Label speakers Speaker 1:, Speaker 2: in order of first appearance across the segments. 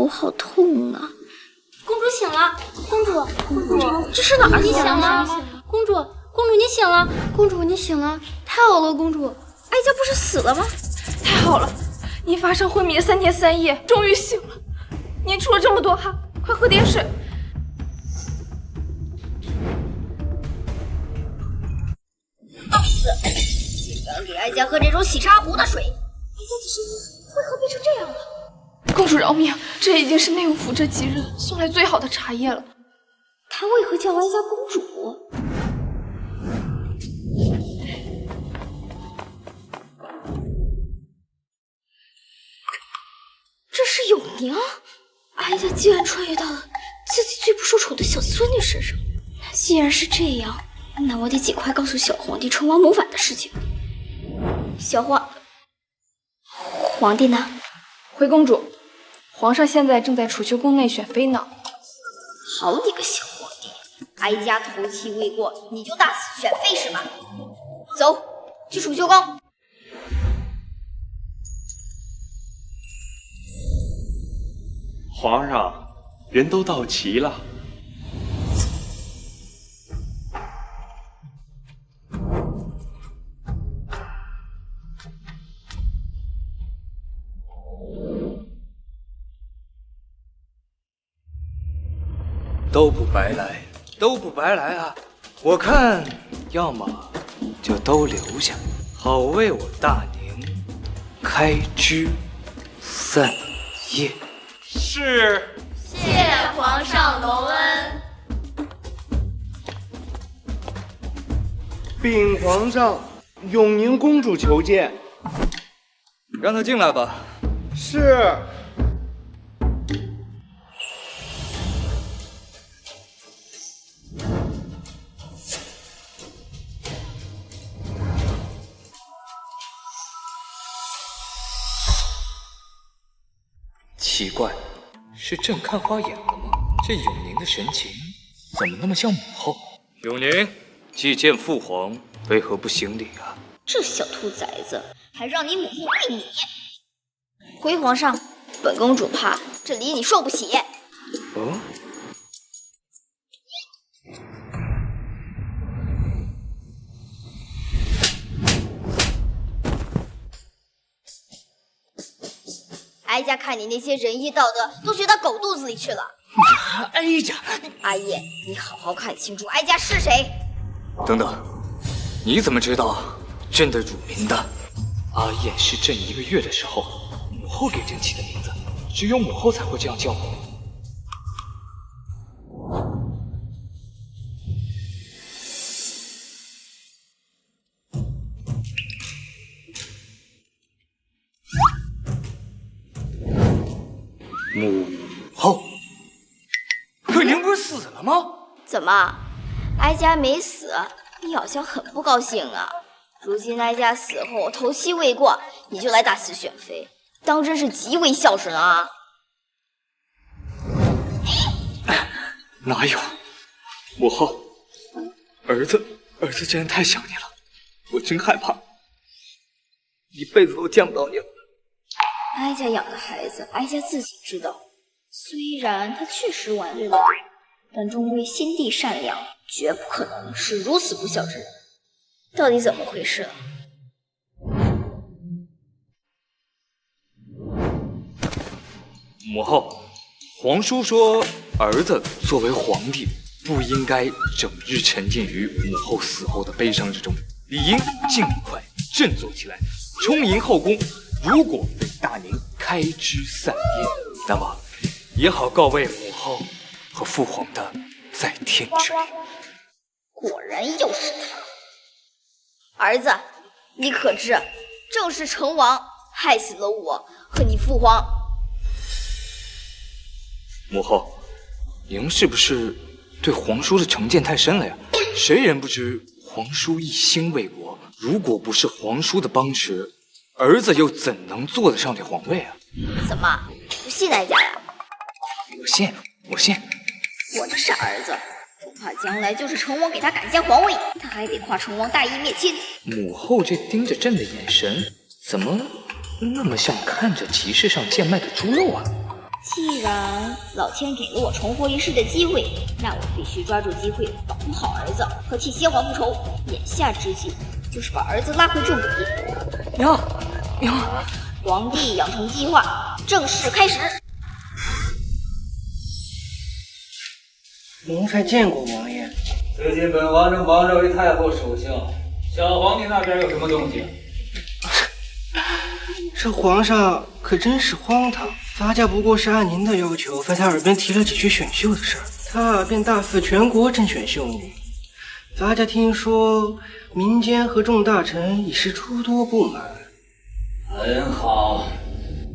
Speaker 1: 头好痛啊！
Speaker 2: 公主醒了，公主，这是哪儿？你醒了，公主，你醒了，公主你醒了，太好了，公主，哀家不是死了吗？
Speaker 3: 太好了，你发烧昏迷了3天3夜，终于醒了。您出了这么多汗，快喝点水。
Speaker 1: 竟然给哀家喝这种洗茶壶的水，哀家的声音为何变成这样了？
Speaker 3: 公主饶命，这已经是内务府这几日送来最好的茶叶了。
Speaker 1: 他为何叫哀家公主？这是永宁，哀家竟然穿越到了自己最不受宠的小孙女身上。既然是这样，那我得尽快告诉小皇帝成王谋反的事情。小皇帝呢？
Speaker 3: 回公主，皇上现在正在储秀宫内选妃呢。
Speaker 1: 好你个小皇帝，哀家头七未过，你就大肆选妃是吧？走，去储秀宫。
Speaker 4: 皇上，人都到齐了。
Speaker 5: 都不白来，都不白来啊！我看，要么就都留下，好为我大宁开枝散叶。
Speaker 4: 是。
Speaker 2: 谢皇上隆恩。
Speaker 6: 禀皇上，永宁公主求见。
Speaker 5: 让她进来吧。
Speaker 6: 是。
Speaker 5: 奇怪，是朕看花眼了吗？这永宁的神情怎么那么像母后？永宁，既见父皇，为何不行礼啊？
Speaker 1: 这小兔崽子，还让你母后喂你！回皇上，本公主怕这礼你受不起。
Speaker 5: 哦。
Speaker 1: 哀家看你那些仁义道德都学到狗肚子里去了。
Speaker 5: 哀家，
Speaker 1: 阿叶，你好好看清楚哀家是谁。
Speaker 5: 等等，你怎么知道朕的乳名的？阿燕是朕1个月的时候母后给朕起的名字，只有母后才会这样叫我。母后，可您不是死了吗？
Speaker 1: 怎么，哀家没死，你好像很不高兴啊。如今哀家死后头七未过，你就来大肆选妃，当真是极为孝顺啊！
Speaker 5: 哪有，母后，儿子真的太想你了，我真害怕，一辈子都见不到你了。
Speaker 1: 哀家养的孩子，哀家自己知道。虽然他确实晚日了，但终归心地善良，绝不可能是如此不孝之人。到底怎么回事？
Speaker 5: 母后，皇叔说，儿子作为皇帝，不应该整日沉浸于母后死后的悲伤之中，理应尽快振作起来，充盈后宫。如果被大宁开枝散叶，那么也好告慰母后和父皇的在天之灵。
Speaker 1: 果然又是他，儿子，你可知，正是成王害死了我和你父皇。
Speaker 5: 母后，您是不是对皇叔的成见太深了呀？谁人不知皇叔一心为国，如果不是皇叔的帮持，儿子又怎能坐得上这皇位啊？
Speaker 1: 怎么不信哀家呀？
Speaker 5: 我信，我信。
Speaker 1: 我的傻儿子，恐怕将来就是成王给他赶下皇位，他还得夸成王大义灭亲。
Speaker 5: 母后这盯着朕的眼神，怎么那么像看着集市上贱卖的猪肉啊？
Speaker 1: 既然老天给了我重活一世的机会，那我必须抓住机会保护好儿子和替先皇复仇。眼下之计就是把儿子拉回正轨。
Speaker 3: 娘，
Speaker 1: 皇帝养成计划正式开始。
Speaker 7: 奴才见过王爷。
Speaker 5: 最近本王正忙着为太后守孝，小皇帝那边有什么动静？
Speaker 7: 这皇上可真是荒唐。罚家不过是按您的要求，在他耳边提了几句选秀的事儿，他便大肆全国甄选秀女。罚家听说民间和众大臣已是诸多不满。
Speaker 8: 很好，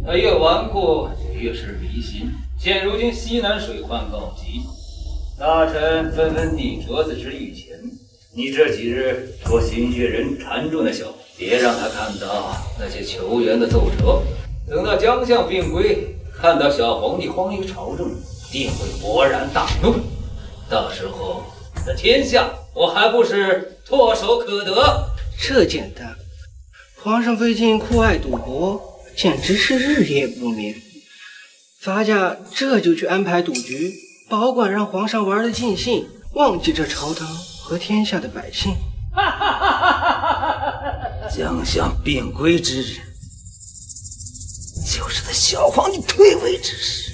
Speaker 8: 他越顽固就越是迷信。现如今西南水患告急，大臣纷纷递折子之御前。你这几日多心血人缠住那小子，别让他看到那些球员的奏折。等到将相病归，看到小皇帝荒于朝政，定会勃然大怒。到时候那天下我还不是唾手可得？
Speaker 7: 这简单，皇上最近酷爱赌博，简直是日夜不眠。罚家这就去安排赌局，保管让皇上玩得尽兴，忘记这朝堂和天下的百姓。
Speaker 8: 将相病归之日，就是他小皇帝退位之时。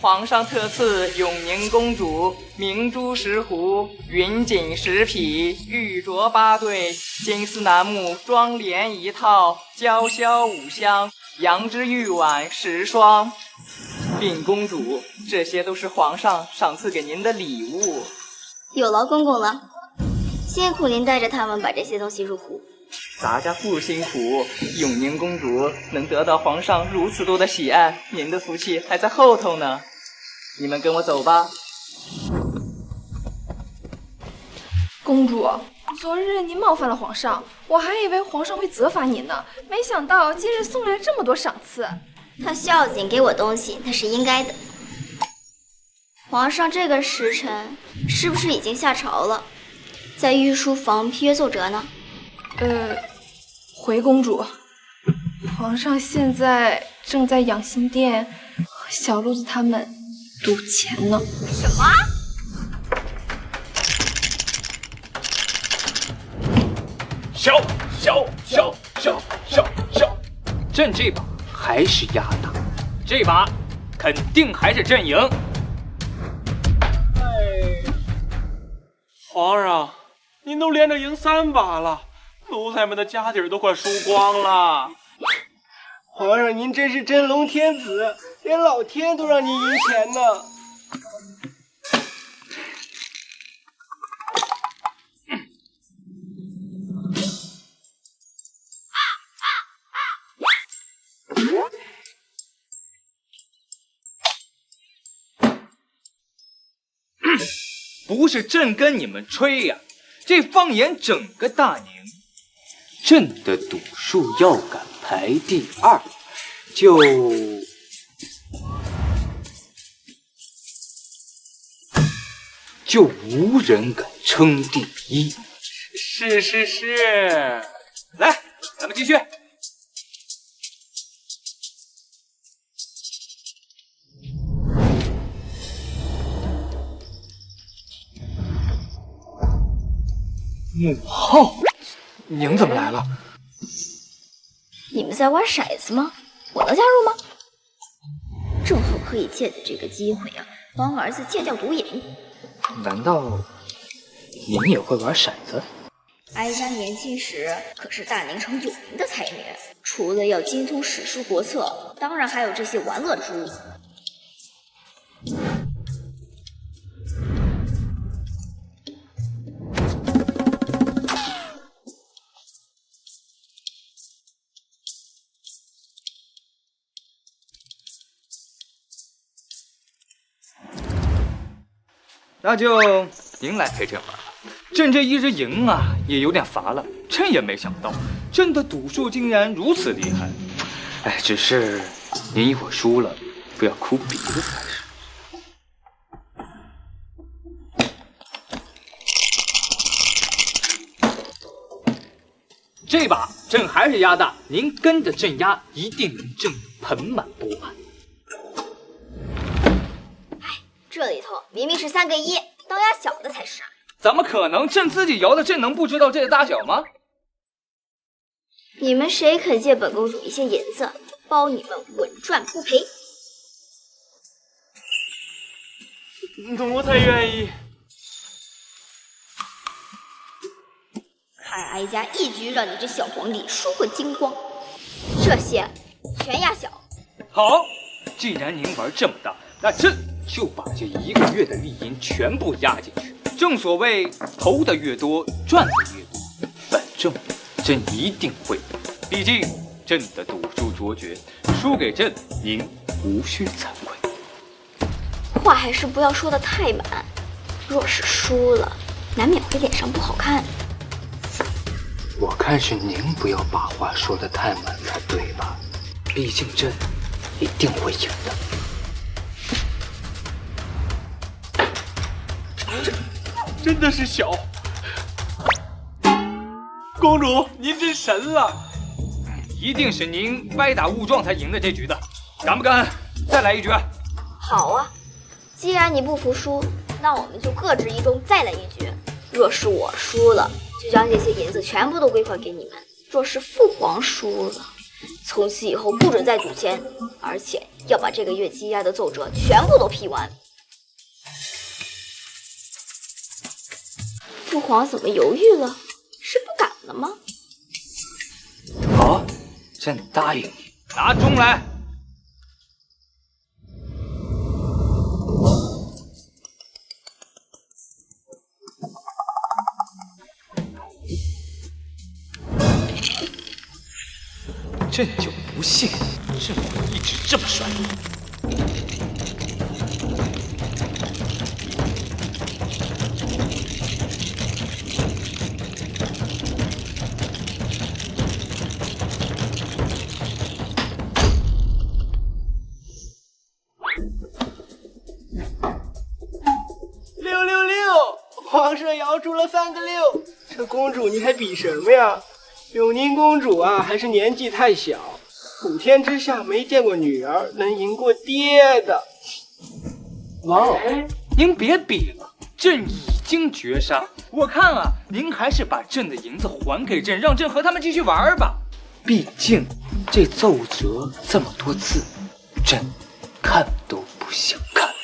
Speaker 9: 皇上特赐永宁公主明珠10壶、云锦10匹、玉镯8对、金丝楠木妆奁1套、娇绡5箱、羊脂玉碗10双。禀公主，这些都是皇上赏赐给您的礼物。
Speaker 1: 有劳公公了，辛苦您带着他们把这些东西入库。
Speaker 9: 咱家不辛苦，永宁公主能得到皇上如此多的喜爱，您的福气还在后头呢。你们跟我走吧。
Speaker 3: 公主，昨日您冒犯了皇上，我还以为皇上会责罚您呢，没想到今日送来这么多赏赐。
Speaker 1: 他孝敬给我东西，那是应该的。皇上这个时辰是不是已经下朝了，在御书房批阅奏折呢？
Speaker 3: 回公主，皇上现在正在养心殿和小路子他们赌钱呢。
Speaker 1: 什么？
Speaker 5: 小，朕这把还是压大，这把肯定还是朕赢。
Speaker 4: 皇上，您都连着赢3把了，奴才们的家底儿都快输光了。
Speaker 7: 皇上您真是真龙天子，连老天都让您赢钱呢。
Speaker 5: 不是朕跟你们吹呀，这放眼整个大宁，朕的赌术要敢排第2，就无人敢称第1。
Speaker 4: 是，
Speaker 5: 来，咱们继续。
Speaker 7: 母后，您怎么来了？
Speaker 1: 你们在玩骰子吗？我能加入吗？正好可以借着这个机会啊，帮儿子戒掉毒瘾。
Speaker 5: 难道您也会玩骰子？
Speaker 1: 哀家年轻时可是大宁城有名的才女，除了要精通史书国策，当然还有这些玩乐之物。
Speaker 5: 那就您来陪朕玩吧。朕这一日赢啊，也有点乏了。朕也没想到，朕的赌术竟然如此厉害。哎，只是您一会儿输了，不要哭鼻子才是。这把朕还是压大，您跟着朕压，一定能挣得盆满钵满。
Speaker 1: 这里头明明是3个1，当压小的才是啊！
Speaker 5: 怎么可能？朕自己摇的，朕能不知道这个大小吗？
Speaker 1: 你们谁肯借本公主一些银子，包你们稳赚不赔？
Speaker 4: 奴才愿意。
Speaker 1: 看哀家一举让你这小皇帝输个精光，这些全压小。
Speaker 5: 好，既然您玩这么大，那朕就把这1个月的利银全部压进去。正所谓投的越多，赚的越多。反正朕一定会，毕竟朕的赌注卓绝，输给朕您无需惭愧。
Speaker 1: 话还是不要说的太满，若是输了，难免会脸上不好看。
Speaker 7: 我看是您不要把话说得太满才对吧？毕竟朕一定会赢的。
Speaker 4: 真的是小。公主，您真神了！
Speaker 5: 一定是您歪打误撞才赢的这局的，敢不敢再来一局？
Speaker 1: 好啊，既然你不服输，那我们就各执一中，再来一局。若是我输了，就将这些银子全部都归还给你们；若是父皇输了，从此以后不准再赌钱，而且要把这个月积压的奏折全部都批完。父皇怎么犹豫了？是不敢了吗？
Speaker 5: 好，朕答应你。拿钟来。朕就不信朕会一直这么帅。
Speaker 7: 皇上摇出了3个6，这公主你还比什么呀？永宁公主啊，还是年纪太小，普天之下没见过女儿能赢过爹的。
Speaker 5: 哇哦，您别比了，朕已经绝杀。我看啊，您还是把朕的银子还给朕，让朕和他们继续玩吧。毕竟这奏折这么多字，朕看都不想看。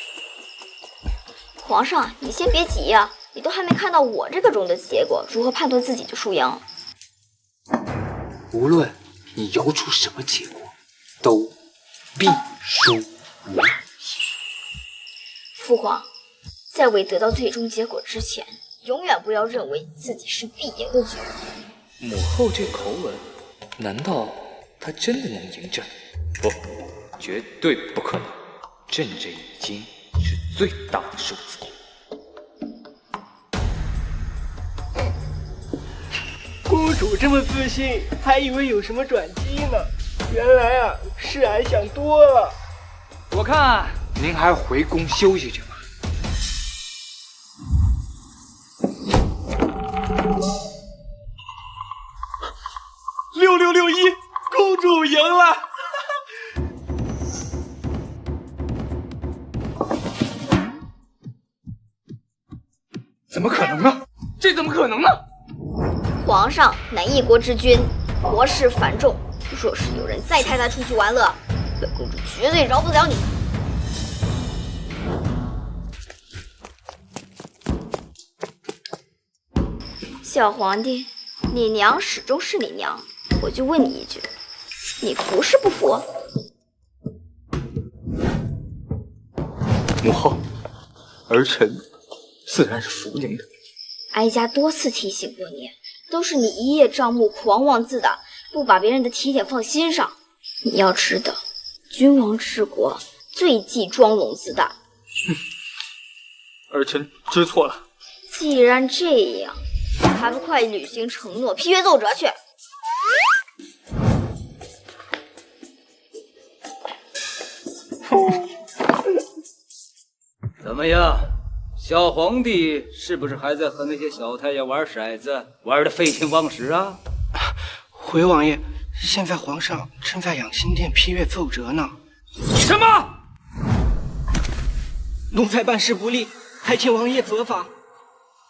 Speaker 1: 皇上，你先别急呀，你都还没看到我这个钟的结果，如何判断自己的输赢？
Speaker 5: 无论你摇出什么结果，都必输无疑。
Speaker 1: 父皇，在未得到最终结果之前，永远不要认为自己是必赢的局。
Speaker 5: 母后这口吻，难道她真的能赢朕？不，绝对不可能。朕这已经是最大的数字。
Speaker 7: 公主这么自信，还以为有什么转机呢，原来啊是俺想多了。
Speaker 5: 我看您还是回宫休息去吧。
Speaker 4: 6661，公主赢了！
Speaker 5: 怎么可能呢？这怎么可能呢？
Speaker 1: 皇上乃一国之君，国事繁重，若是有人再带他出去玩乐，本公主绝对饶不了你。小皇帝，你娘始终是你娘，我就问你一句，你服是不服？
Speaker 5: 母后，儿臣自然是服您的。
Speaker 1: 哀家多次提醒过你，都是你一叶障目、狂妄自大，不把别人的提点放心上。你要知道，君王治国最忌装聋自大。
Speaker 5: 儿臣知错了。
Speaker 1: 既然这样，还不快履行承诺，批阅奏折去！
Speaker 8: 怎么样，小皇帝是不是还在和那些小太监玩骰子，玩的废寝忘食啊？
Speaker 7: 回王爷，现在皇上正在养心殿批阅奏折呢。
Speaker 5: 什么？
Speaker 7: 奴才办事不力，还请王爷责罚。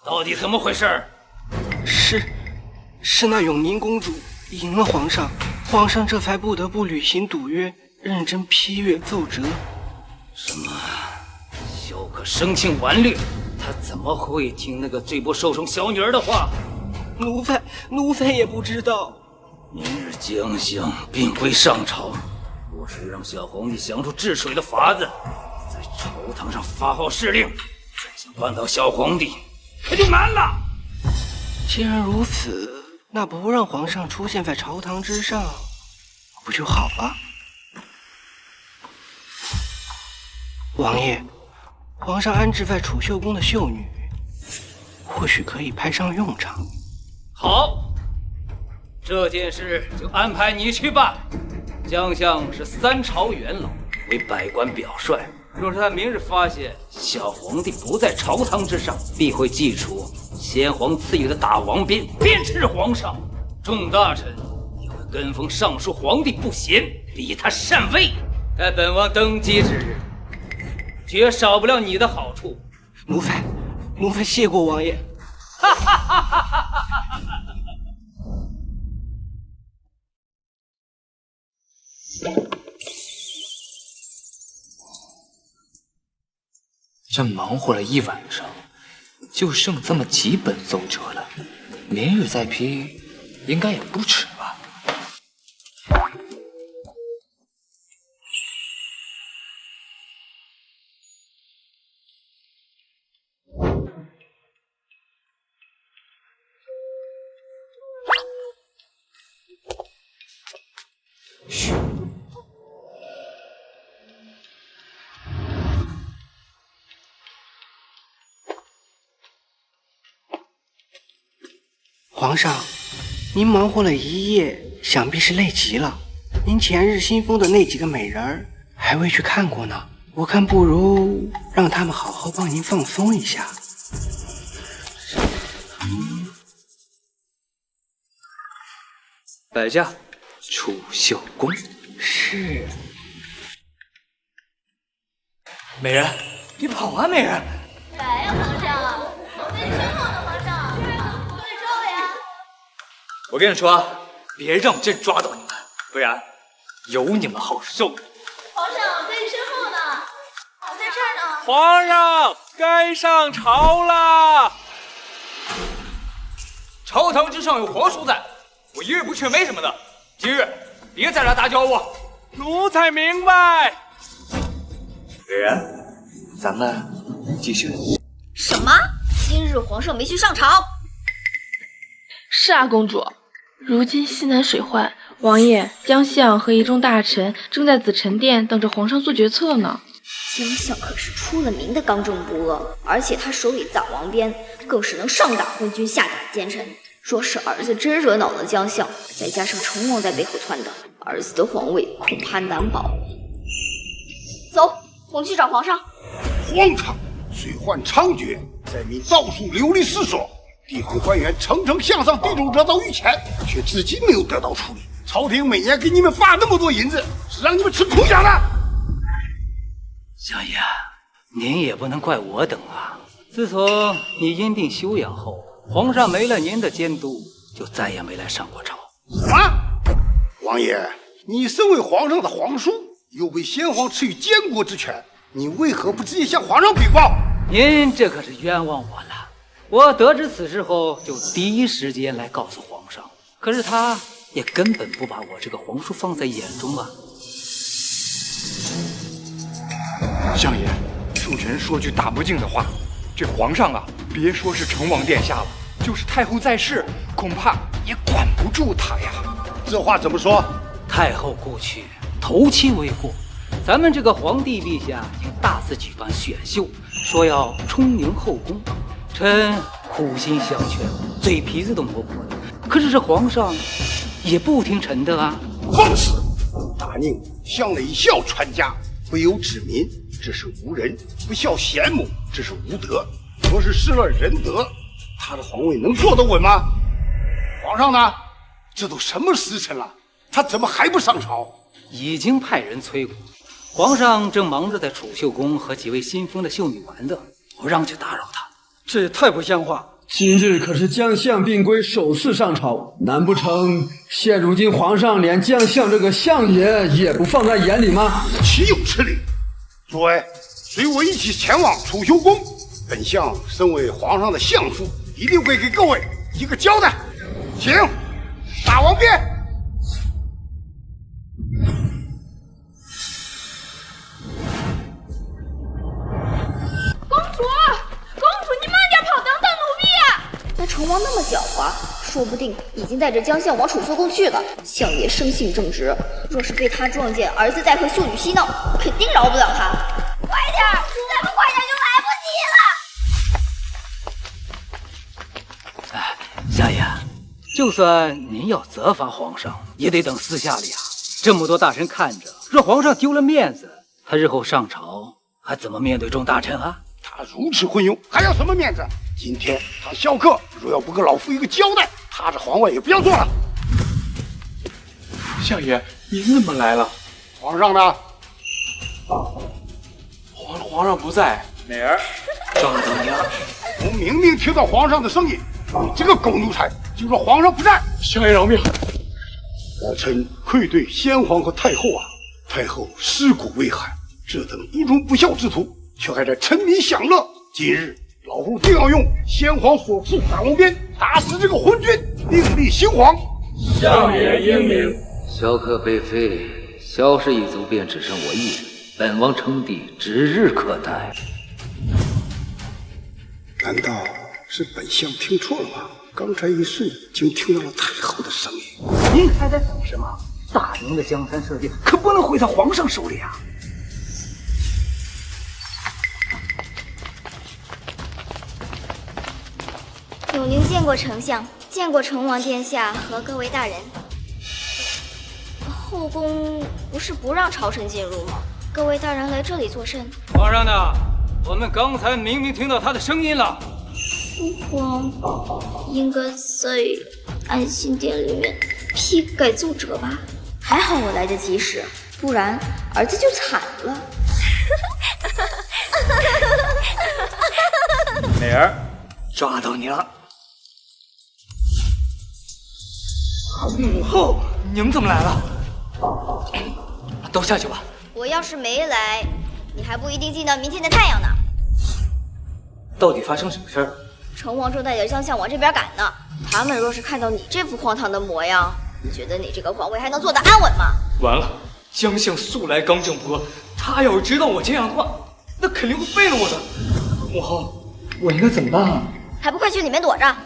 Speaker 8: 到底怎么回事？
Speaker 7: 是那永宁公主赢了皇上，皇上这才不得不履行赌约，认真批阅奏折。
Speaker 8: 什么？萧可生性顽劣，他怎么会听那个罪不受宠小女儿的话？
Speaker 7: 奴才也不知道。
Speaker 8: 明日将相并归上朝，若是让小皇帝想出治水的法子，在朝堂上发号施令，再想扳倒小皇帝，可就难了。
Speaker 7: 既然如此，那不让皇上出现在朝堂之上，不就好了？王爷，皇上安置在储秀宫的秀女，或许可以派上用场。
Speaker 8: 好，这件事就安排你去办。将相是3朝元老，为百官表率。若是他明日发现小皇帝不在朝堂之上，必会祭出先皇赐予的大王鞭，鞭笞皇上。众大臣也会跟风上书皇帝不贤，逼他禅位。待本王登基之日，绝少不了你的好处。
Speaker 7: 奴才谢过王爷。
Speaker 5: 这忙活了一晚上，就剩这么几本奏折了，明日再批，应该也不迟吧？嘘。
Speaker 7: 皇上，您忙活了一夜，想必是累极了。您前日新封的那几个美人儿还未去看过呢，我看不如让他们好好帮您放松一下。
Speaker 5: 摆驾，储秀宫。
Speaker 7: 是。
Speaker 5: 美人，别跑啊，美人！
Speaker 2: 来呀，皇上，我在身后呢，皇上，快招呀！
Speaker 5: 我跟你说，别让朕抓到你们，不然有你们好受。
Speaker 2: 皇上在你身后呢，我在这儿呢。
Speaker 4: 皇上该上朝啦！
Speaker 5: 朝堂之上有皇叔在，我一日不去没什么的。今日别再来打搅我。
Speaker 4: 奴才明白。
Speaker 5: 美人，咱们继续。
Speaker 1: 什么？今日皇上没去上朝？
Speaker 3: 是啊，公主。如今西南水患，王爷、将相和一众大臣正在紫宸殿等着皇上做决策呢。
Speaker 1: 将相可是出了名的刚正不阿，而且他手里掌王鞭，更是能上打昏君，下打奸臣。若是儿子真惹恼了将相，再加上成王在背后撺掇，儿子的皇位恐怕难保。走，我们去找皇上。
Speaker 10: 荒唐！水患猖獗，灾民到处流离失所，地方官员层层向上递中得到御前，却至今没有得到处理。朝廷每年给你们发那么多银子，是让你们吃空饷的。
Speaker 8: 相爷，您也不能怪我等啊。自从你因病休养后，皇上没了您的监督，就再也没来上过朝。
Speaker 10: 什么？王爷，你身为皇上的皇叔，又被先皇赐予监国之权，你为何不直接向皇上禀报？
Speaker 8: 您这可是冤枉我了。我得知此事后，就第一时间来告诉皇上，可是他也根本不把我这个皇叔放在眼中啊。
Speaker 5: 相爷，恕臣说句大不敬的话，这皇上啊，别说是成王殿下了，就是太后在世，恐怕也管不住他呀。
Speaker 10: 这话怎么说？
Speaker 8: 太后故去，头七未过，咱们这个皇帝陛下应大肆举办选秀，说要充盈后宫。臣苦心相劝，嘴皮子都磨破了，可是这皇上也不听臣的啊！
Speaker 10: 放肆！大宁向来一孝传家，不有指民，这是无人；不孝贤母，这是无德。若是失了仁德，他的皇位能坐得稳吗？皇上呢？这都什么时辰了，他怎么还不上朝？
Speaker 8: 已经派人催鼓，皇上正忙着在储秀宫和几位新封的秀女玩乐，不让去打扰他。
Speaker 11: 这也太不像话！今日可是将相病归首次上朝，难不成现如今皇上连将相这个相爷也不放在眼里吗？
Speaker 10: 岂有此理！诸位，随我一起前往储秀宫。本相身为皇上的相父，一定会给各位一个交代。请，大王便。
Speaker 2: 公主，你慢点跑，等等奴婢啊！
Speaker 1: 那成王那么狡猾，说不定已经带着将相往储秀宫去了。相爷生性正直，若是被他撞见儿子在和秀女嬉闹，肯定饶不了他。快点，再不快点就来不及了！
Speaker 8: 相爷，就算您要责罚皇上，也得等私下里啊。这么多大臣看着，若皇上丢了面子，他日后上朝还怎么面对众大臣啊？
Speaker 10: 他如此昏庸，还要什么面子？今天他萧克若要不给老夫一个交代，他这皇位也不要做了。
Speaker 4: 相爷，您怎么来了？
Speaker 10: 皇上呢？
Speaker 4: 皇上不在。
Speaker 8: 美儿，状告你了。
Speaker 10: 我明明听到皇上的声音，你这个狗奴才就说皇上不在。
Speaker 4: 相爷饶命！
Speaker 10: 老臣愧对先皇和太后啊！太后尸骨未寒，这等不忠不孝之徒，却还在沉迷享乐。今日老夫定要用先皇所赐大王鞭打死这个昏君，另立新皇。
Speaker 4: 相爷英明。
Speaker 8: 萧克被废，萧氏一族便只剩我一人，本王称帝指日可待。
Speaker 10: 难道是本相听错了吗？刚才一瞬竟听到了太后的声音。
Speaker 8: 您还在等什么？大明的江山社稷可不能毁在皇上手里啊！
Speaker 1: 永宁见过丞相，见过成王殿下和各位大人。后宫不是不让朝臣进入吗？各位大人来这里作甚？
Speaker 8: 皇上呢？我们刚才明明听到他的声音了。
Speaker 1: 父皇应该在安心殿里面批改奏折吧？还好我来得及时，不然儿子就惨了。
Speaker 5: 美儿，抓到你了！母后，你们怎么来了？都下去吧。
Speaker 1: 我要是没来，你还不一定见到明天的太阳呢。
Speaker 5: 到底发生什么事儿？
Speaker 1: 成王正带着将相往这边赶呢。他们若是看到你这副荒唐的模样，你觉得你这个皇位还能坐得安稳吗？
Speaker 5: 完了，将相素来刚正不阿，他要是知道我这样的话，那肯定会废了我的。母后，我应该怎么办啊？
Speaker 1: 还不快去里面躲着！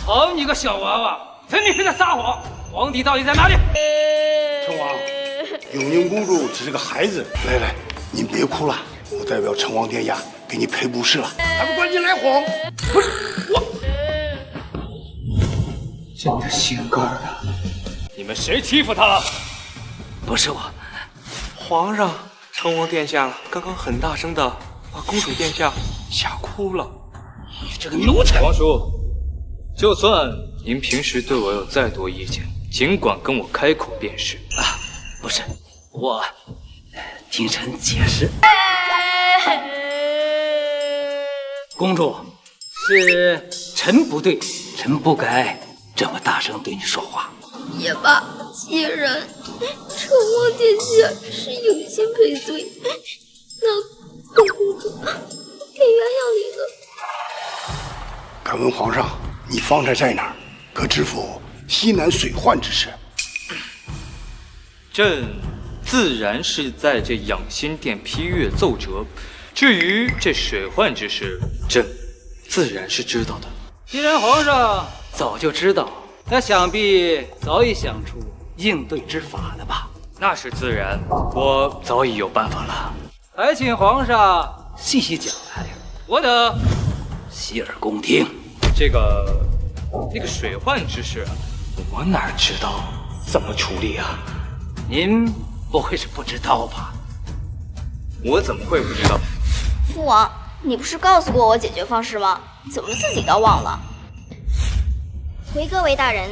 Speaker 8: 好你个小娃娃，分明是在撒谎！皇帝到底在哪里？
Speaker 10: 成王，永宁公主只是个孩子。来，您别哭了，我代表成王殿下给你赔不是了，还不赶紧来哄？不是我，
Speaker 5: 真的心肝啊！你们谁欺负他了？不是我，
Speaker 4: 皇上，成王殿下刚刚很大声的把公主殿下吓哭了。
Speaker 5: 你这个奴才！皇叔，就算您平时对我有再多意见，尽管跟我开口便是。啊，不是，我听臣解释。公主，是臣不对，臣不该这么大声对你说话。
Speaker 2: 也罢，既然成王殿下是有心赔罪，那公主给原谅你了。
Speaker 10: 敢问皇上，你方才在哪儿？可知否西南水患之事？
Speaker 5: 朕自然是在这养心殿批阅奏折，至于这水患之事，朕自然是知道的。
Speaker 8: 既然皇上早就知道，那想必早已想出应对之法了吧？
Speaker 5: 那是自然，我早已有办法了。
Speaker 8: 还请皇上细细讲来，我等洗耳恭听。
Speaker 5: 那个水患之事，我哪知道怎么处理啊？
Speaker 8: 您不会是不知道吧？
Speaker 5: 我怎么会不知道？
Speaker 1: 父王，你不是告诉过我解决方式吗？怎么自己倒忘了？回各位大人，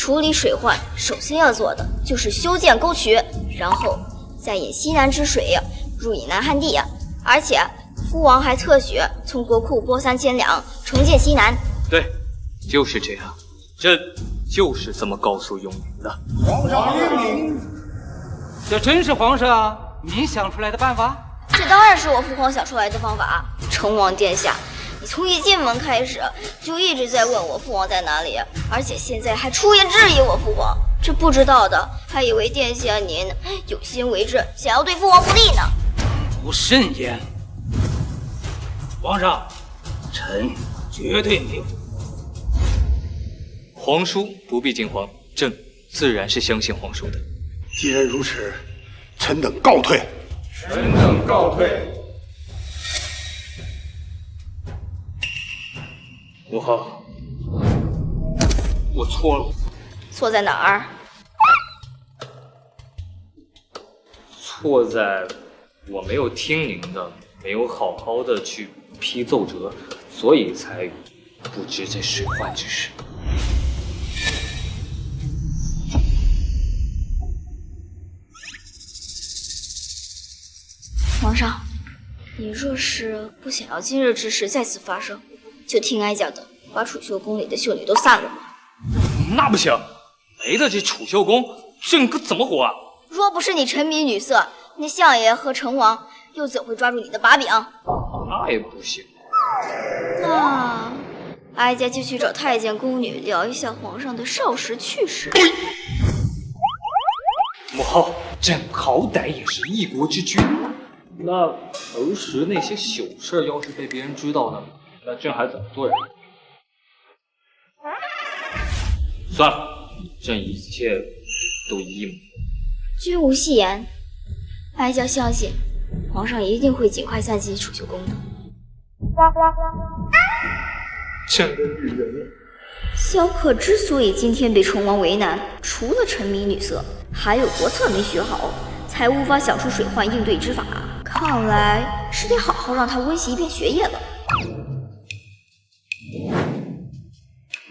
Speaker 1: 处理水患，首先要做的就是修建沟渠，然后再引西南之水入以南汉地。而且父王还特许从国库拨3000两，重建西南。
Speaker 5: 对，就是这样，朕就是这么告诉永宁的。
Speaker 10: 皇上英明，
Speaker 8: 这真是皇上您想出来的办法？
Speaker 1: 这当然是我父皇想出来的方法。成王殿下，你从一进门开始就一直在问我父王在哪里，而且现在还出言质疑我父皇。这不知道的还以为殿下您有心为之，想要对父王不利呢。
Speaker 8: 不慎言，皇上，臣绝对没有。
Speaker 5: 皇叔不必惊慌，朕自然是相信皇叔的。
Speaker 10: 既然如此，臣等告退。
Speaker 6: 臣等告退。
Speaker 5: 母后，我错了。
Speaker 1: 错在哪儿？
Speaker 5: 错在我没有听您的，没有好好的去批奏折，所以才不知这水患之事。
Speaker 1: 皇上，你若是不想要今日之事再次发生，就听哀家的，把储秀宫里的秀女都散了吧。
Speaker 5: 那不行，没了这储秀宫，朕可怎么活啊？
Speaker 1: 若不是你沉迷女色，那相爷和成王又怎会抓住你的把柄？
Speaker 5: 那也不行。
Speaker 1: 那哀家就去找太监宫女聊一下皇上的少时趣事。
Speaker 5: 母后，朕好歹也是一国之君，那儿时那些糗事要是被别人知道呢，那朕还怎么做人？算了，朕一切都依母。
Speaker 1: 君无戏言，哀家相信皇上一定会尽快散尽储秀宫的。
Speaker 5: 朕的女人。
Speaker 1: 萧克之所以今天被成王为难，除了沉迷女色，还有国策没学好，才无法想出水患应对之法。看来是得好好让他温习一遍学业了。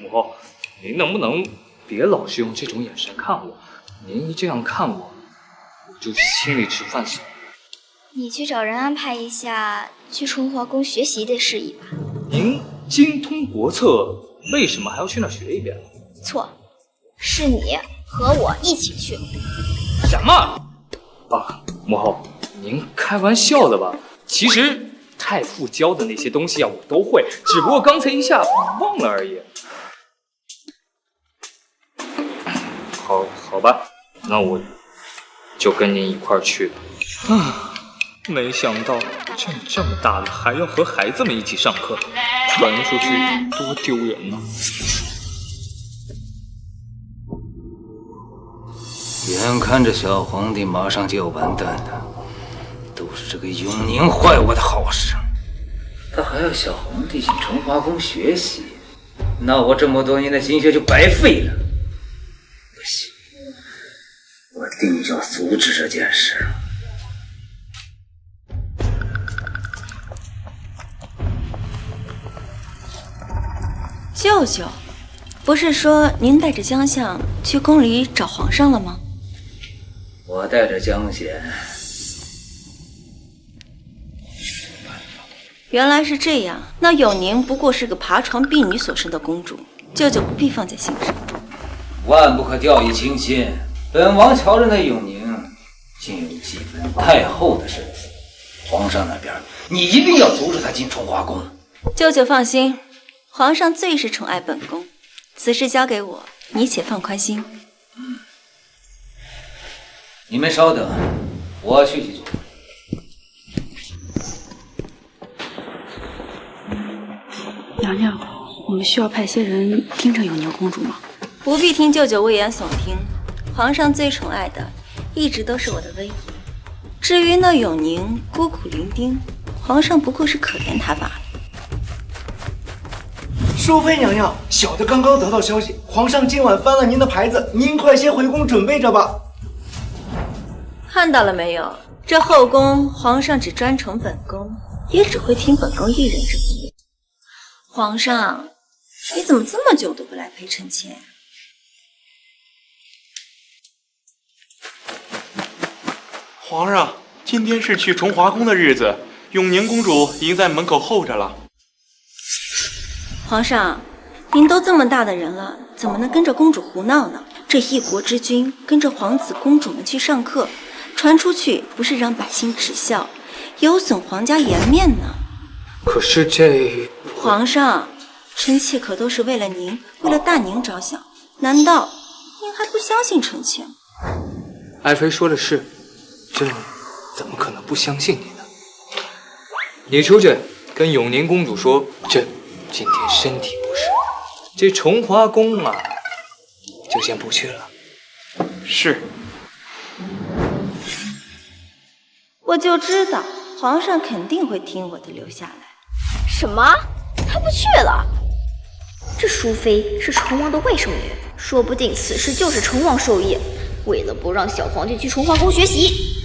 Speaker 5: 母后，您能不能别老是用这种眼神看我？您一这样看我，我就心里直犯怂。
Speaker 1: 你去找人安排一下去春华宫学习的事宜吧。
Speaker 5: 您精通国策，为什么还要去那儿学一遍？
Speaker 1: 错，是你和我一起去。
Speaker 5: 什么？啊，母后，您开玩笑的吧？其实太傅教的那些东西啊，我都会，只不过刚才一下忘了而已。好吧，那我就跟您一块儿去吧。啊，没想到朕这么大了，还要和孩子们一起上课，传出去多丢人呢。
Speaker 8: 眼看着小皇帝马上就要完蛋了，都是这个永宁坏我的好事。他还要小皇帝去崇华宫学习，那我这么多年的心血就白费了。不行，我定要阻止这件事。
Speaker 12: 舅舅，不是说您带着江相去宫里找皇上了吗？
Speaker 8: 我带着江贤。
Speaker 12: 原来是这样，那永宁不过是个爬床婢女所生的公主，舅舅不必放在心上。
Speaker 8: 万不可掉以轻心。本王瞧着那永宁，竟有几分太后的身子。皇上那边，你一定要阻止他进崇华宫。
Speaker 12: 舅舅放心，皇上最是宠爱本宫，此事交给我，你且放宽心。
Speaker 8: 你们稍等，我去去。
Speaker 13: 娘娘，我们需要派些人盯着永宁公主吗？
Speaker 12: 不必听舅舅危言耸听，皇上最宠爱的一直都是我的威仪。至于那永宁孤苦伶仃，皇上不过是可怜她罢了。
Speaker 7: 淑妃娘娘，小的刚刚得到消息，皇上今晚翻了您的牌子，您快些回宫准备着吧。
Speaker 12: 看到了没有？这后宫皇上只专宠本宫，也只会听本宫一人之言。皇上，你怎么这么久都不来陪臣妾？
Speaker 4: 皇上，今天是去崇华宫的日子，永宁公主已经在门口候着了。
Speaker 12: 皇上，您都这么大的人了，怎么能跟着公主胡闹呢？这一国之君跟着皇子公主们去上课，传出去不是让百姓耻笑，有损皇家颜面呢。
Speaker 5: 可是这……
Speaker 12: 皇上，臣妾可都是为了您，为了大宁着想，难道您还不相信臣妾吗？
Speaker 5: 爱妃说的是，朕怎么可能不相信你呢？你出去跟永宁公主说，朕今天身体不适，这崇华宫啊，就先不去了。
Speaker 4: 是。
Speaker 12: 我就知道皇上肯定会听我的，留下来。
Speaker 1: 什么？他不去了？这淑妃是成王的外甥女，说不定此事就是成王授意，为了不让小皇帝去崇华宫学习。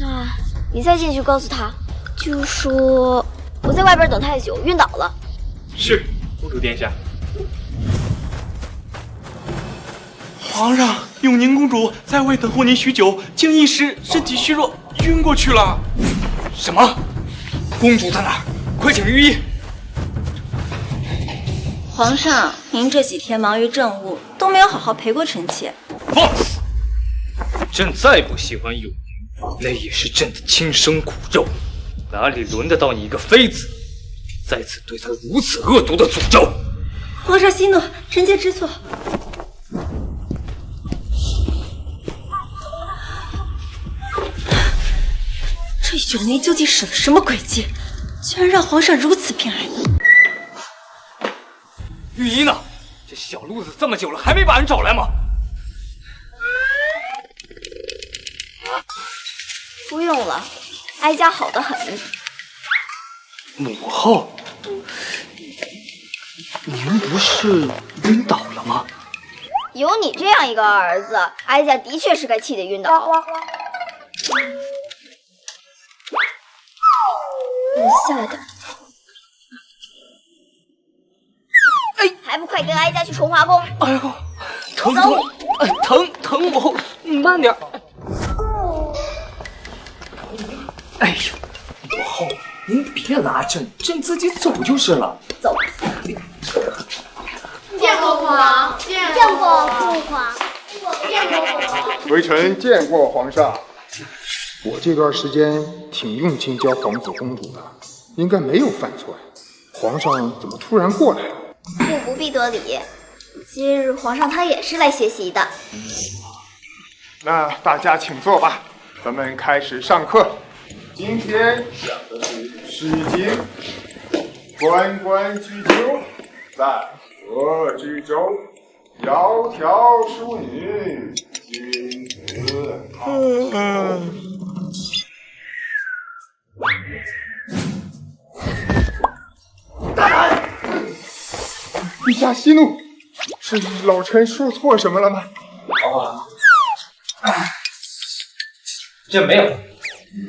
Speaker 1: 那你再进去告诉他，就说我在外边等太久，晕倒了。
Speaker 4: 是，公主殿下。皇上，永宁公主在外等候您许久，竟一时身体虚弱，晕过去了。
Speaker 5: 什么？公主在哪儿？快请御医！
Speaker 12: 皇上，您这几天忙于政务，都没有好好陪过臣妾。
Speaker 5: 放肆！朕再不喜欢永宁，那也是朕的亲生骨肉，哪里轮得到你一个妃子，再次对她如此恶毒的诅咒？
Speaker 12: 皇上息怒，臣妾知错。这永宁究竟使了什么诡计，居然让皇上如此偏爱他？
Speaker 5: 御医呢？这小路子这么久了，还没把人找来吗？
Speaker 1: 不用了，哀家好得很。
Speaker 5: 母后，您不是晕倒了吗？
Speaker 1: 有你这样一个儿子，哀家的确是该气得晕倒。下点。哎，还不快跟哀家去崇华宫！
Speaker 5: 哎呦，疼疼母后，慢点。哎呦，母后，您别拉朕，朕自己走就是了。
Speaker 1: 走。
Speaker 2: 见过父王，见过父皇，见过父王。
Speaker 6: 微臣见过皇上。我这段时间挺用心教皇子公主的，应该没有犯错呀。皇上怎么突然过来了？
Speaker 1: 父不必多礼，今日皇上他也是来学习的。
Speaker 6: 那大家请坐吧，咱们开始上课。今天讲的是《诗经》，关关雎鸠，在河之洲，窈窕淑女，君子好逑。大胆！陛下息怒，是老臣说错什么了吗？
Speaker 5: 哦，这没有，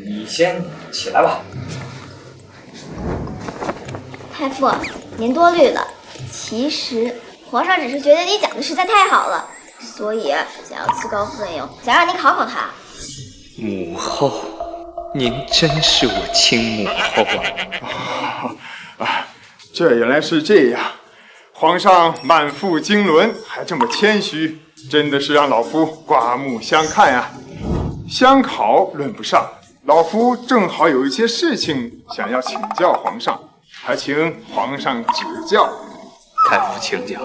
Speaker 5: 你先起来吧。
Speaker 1: 太傅，您多虑了。其实皇上只是觉得你讲的实在太好了，所以想要自告奋勇，想让你考考他。
Speaker 5: 母后，您真是我亲母后
Speaker 6: 啊！这原来是这样，皇上满腹经纶，还这么谦虚，真的是让老夫刮目相看呀。相考论不上，老夫正好有一些事情想要请教皇上，还请皇上指教。
Speaker 5: 太傅请讲。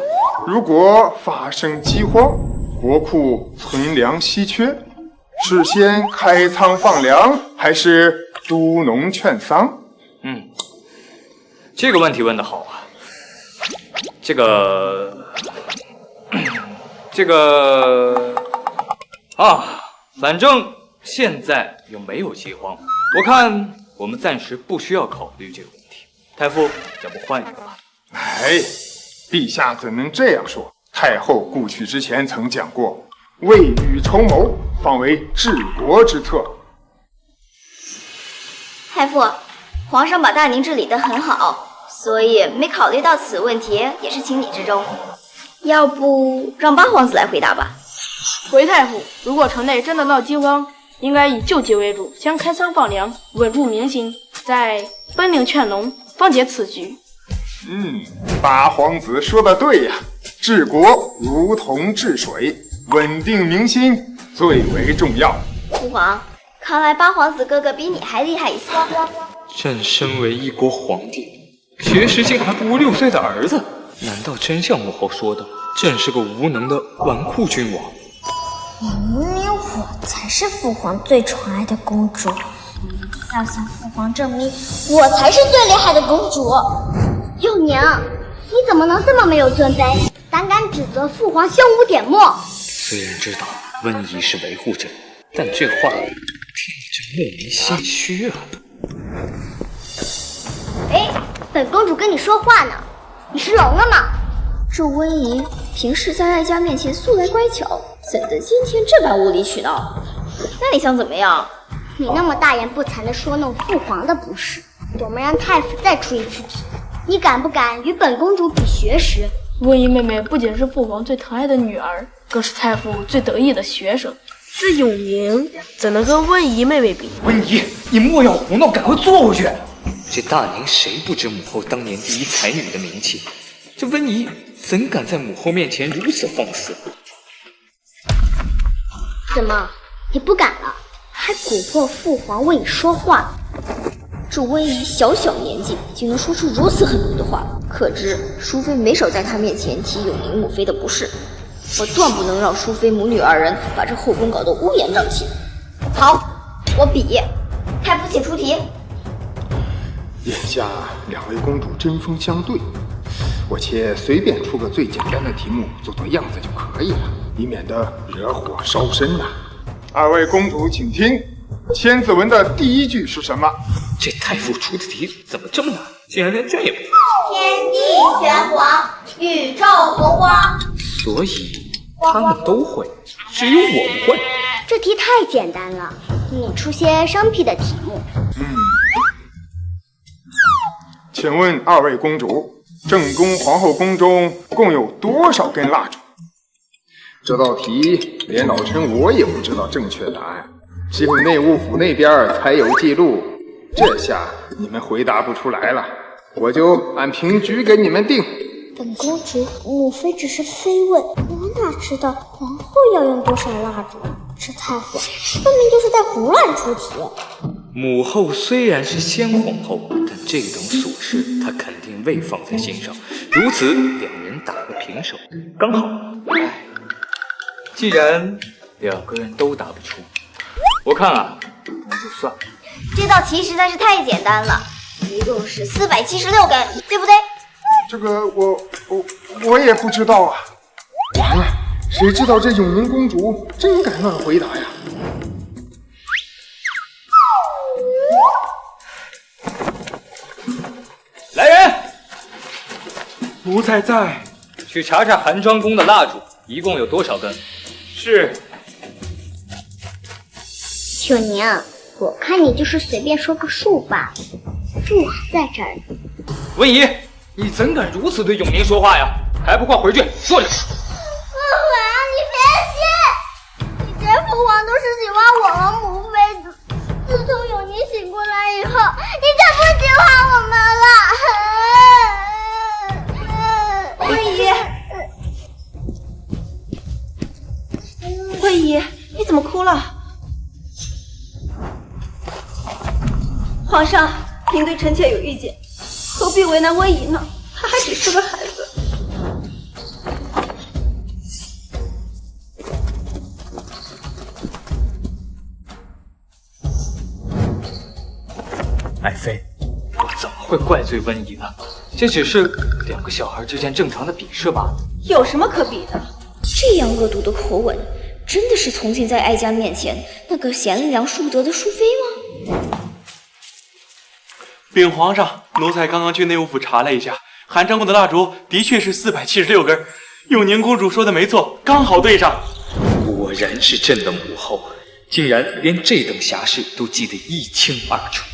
Speaker 6: 如果发生饥荒，国库存粮稀缺，是先开仓放粮，还是督农劝桑？
Speaker 5: 这个问题问得好啊。这个啊，反正现在又没有饥荒，我看我们暂时不需要考虑这个问题。太傅，要不换一个吧？
Speaker 6: 哎，陛下怎能这样说？太后故去之前曾讲过，未雨绸缪，方为治国之策。
Speaker 1: 太傅，皇上把大宁治理得很好，所以没考虑到此问题，也是情理之中。要不让八皇子来回答吧？
Speaker 3: 回太傅，如果城内真的闹饥荒，
Speaker 14: 应该以救急为主，先开仓放粮，稳住民心，再奔令劝农，方解此局。
Speaker 6: 八皇子说的对呀，治国如同治水，稳定民心最为重要。
Speaker 1: 父皇，看来八皇子哥哥比你还厉害一些。
Speaker 5: 朕身为一国皇帝，学识竟还不如6岁的儿子，难道真像母后说的，朕是个无能的纨绔君王？
Speaker 2: 明明我才是父皇最宠爱的公主，要向父皇证明我才是最厉害的公主。
Speaker 15: 幼娘，你怎么能这么没有尊卑，胆敢指责父皇胸无点墨？
Speaker 5: 虽然知道温宜是维护朕，但这话听着莫名心虚啊。
Speaker 15: 本公主跟你说话呢，你是聋了吗？
Speaker 1: 这温宜平时在哀家面前素来乖巧，怎的今天这般无理取闹？那你想怎么样？
Speaker 15: 你那么大言不惭地说弄父皇的不是，我们让太傅再出一次题。你敢不敢与本公主比学识？
Speaker 14: 温宜妹妹不仅是父皇最疼爱的女儿，更是太傅最得意的学生。
Speaker 16: 这永宁怎能跟温宜妹妹比？
Speaker 5: 温宜，你莫要胡闹，赶快坐回去！这大宁谁不知母后当年第一才女的名气？这温宜怎敢在母后面前如此放肆？
Speaker 15: 怎么，你不敢了？还蛊惑父皇为你说话？
Speaker 1: 这温宜小小年纪就能说出如此狠毒的话，可知淑妃没少在她面前提永宁母妃的不是。我断不能让淑妃母女二人把这后宫搞得乌烟瘴气。好，我比。太傅请出题。
Speaker 6: 眼下两位公主针锋相对，我且随便出个最简单的题目做做样子就可以了，以免得惹火烧身呐。二位公主请听，千字文的第一句是什么？
Speaker 5: 这太傅出的题怎么这么难？竟然连朕也不会。
Speaker 15: 天地玄黄，宇宙洪荒。
Speaker 5: 所以他们都会，只有我不会。
Speaker 15: 这题太简单了，你出些生僻的题目。
Speaker 6: 请问二位公主，正宫皇后宫中共有多少根蜡烛？这道题连老臣我也不知道正确答案，只有内务府那边才有记录。这下你们回答不出来了，我就按平局给你们定。
Speaker 15: 本公主母妃只是非问，我哪知道皇后要用多少蜡烛？这太傅分明就是在胡乱出题。
Speaker 5: 母后虽然是先皇后，但这等琐事她肯定未放在心上，如此两人打个平手，刚好。既然两个人都答不出，我看啊，那就算了。
Speaker 1: 这道题实在是太简单了，一共是476根，对不对？
Speaker 6: 这个我也不知道啊。完了，谁知道这永宁公主真敢乱回答呀？
Speaker 5: 来人，
Speaker 4: 奴才在。
Speaker 8: 去查查寒庄宫的蜡烛一共有多少根。
Speaker 4: 是。
Speaker 15: 九宁，我看你就是随便说个数吧。父皇在这儿。
Speaker 8: 温宜，你怎敢如此对永宁说话呀？还不快回去坐着！
Speaker 15: 父皇，你别信，以前父皇都是喜欢我和母妃的，自从永宁醒过来以后，你就不喜欢我们了。
Speaker 12: 温宜，温宜，你怎么哭了？皇上，您对臣妾有意见，何必为难温宜呢？她还只是个孩子。
Speaker 5: 爱妃，我怎么会怪罪温宜呢？这只是两个小孩之间正常的比试罢了。
Speaker 12: 有什么可比的？
Speaker 1: 这样恶毒的口吻，真的是从前在哀家面前那个贤良淑德的淑妃吗？
Speaker 4: 禀皇上，奴才刚刚去内务府查了一下，韩章宫的蜡烛的确是476根，永宁公主说的没错，刚好对上。
Speaker 5: 果然是朕的母后，竟然连这等瑕事都记得一清二楚。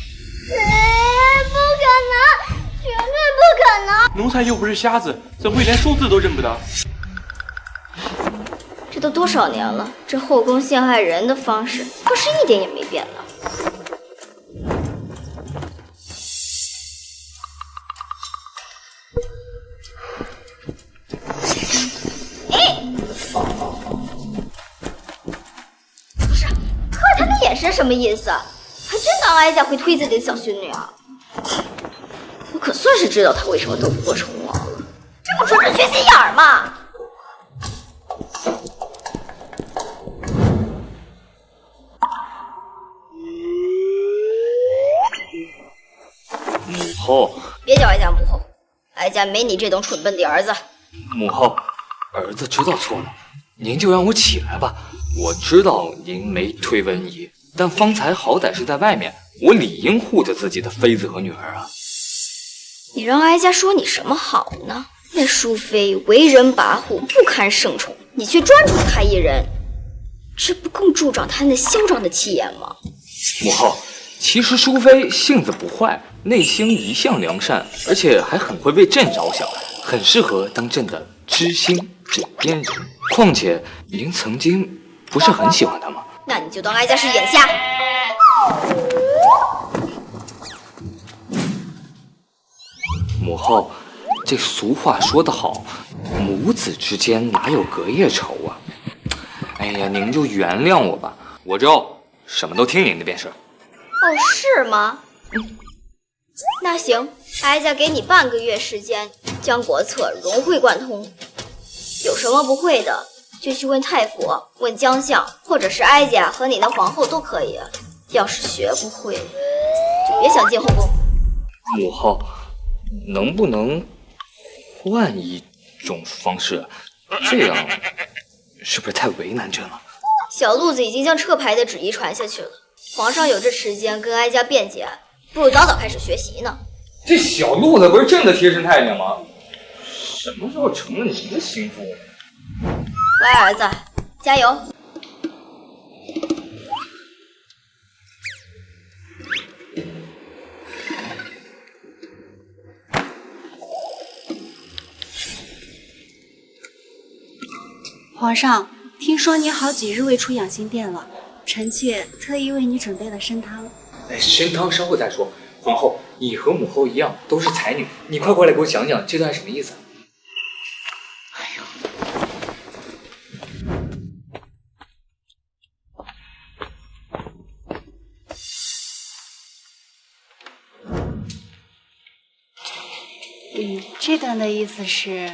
Speaker 15: 不可能，绝对不可能！
Speaker 4: 奴才又不是瞎子，怎会连数字都认不得？
Speaker 1: 这都多少年了，这后宫陷害人的方式可是一点也没变呢。不是，特他的眼神什么意思？还真当哀家会推自己的小孙女啊？我可算是知道他为什么斗不过成王了，这不纯是缺心眼儿吗？
Speaker 5: 母后，
Speaker 1: 别叫哀家母后，哀家没你这种蠢笨的儿子。
Speaker 5: 母后，儿子知道错了，您就让我起来吧。我知道您没推文仪，但方才好歹是在外面，我理应护着自己的妃子和女儿啊。
Speaker 1: 你让哀家说你什么好呢？那淑妃为人跋扈，不堪圣宠，你却专宠她一人，这不更助长她那嚣张的气焰吗？
Speaker 5: 母后，其实淑妃性子不坏，内心一向良善，而且还很会为朕着想，很适合当朕的知心枕边人。况且您曾经不是很喜欢她吗？
Speaker 1: 那你就当哀家是眼瞎。
Speaker 5: 母后，这俗话说得好，母子之间哪有隔夜仇啊？哎呀，您就原谅我吧，我就什么都听您的便是。
Speaker 1: 哦，是吗？那行，哀家给你半个月时间，将国策融会贯通。有什么不会的，就去问太傅、问将相，或者是哀家和你的皇后都可以。要是学不会，就别想进后宫。
Speaker 5: 母后，能不能换一种方式？这样是不是太为难朕了？
Speaker 1: 小路子已经将撤牌的旨意传下去了，皇上有这时间跟哀家辩解，不如早早开始学习呢。
Speaker 5: 这小路子不是朕的贴身太监吗？什么时候成了您的心腹？
Speaker 1: 乖儿子，加油！
Speaker 13: 皇上，听说你好几日未出养心殿了，臣妾特意为你准备了参汤。
Speaker 5: 参汤稍后再说。皇后，你和母后一样都是才女，你快过来给我讲讲这段什么意思？
Speaker 13: 这段的意思是……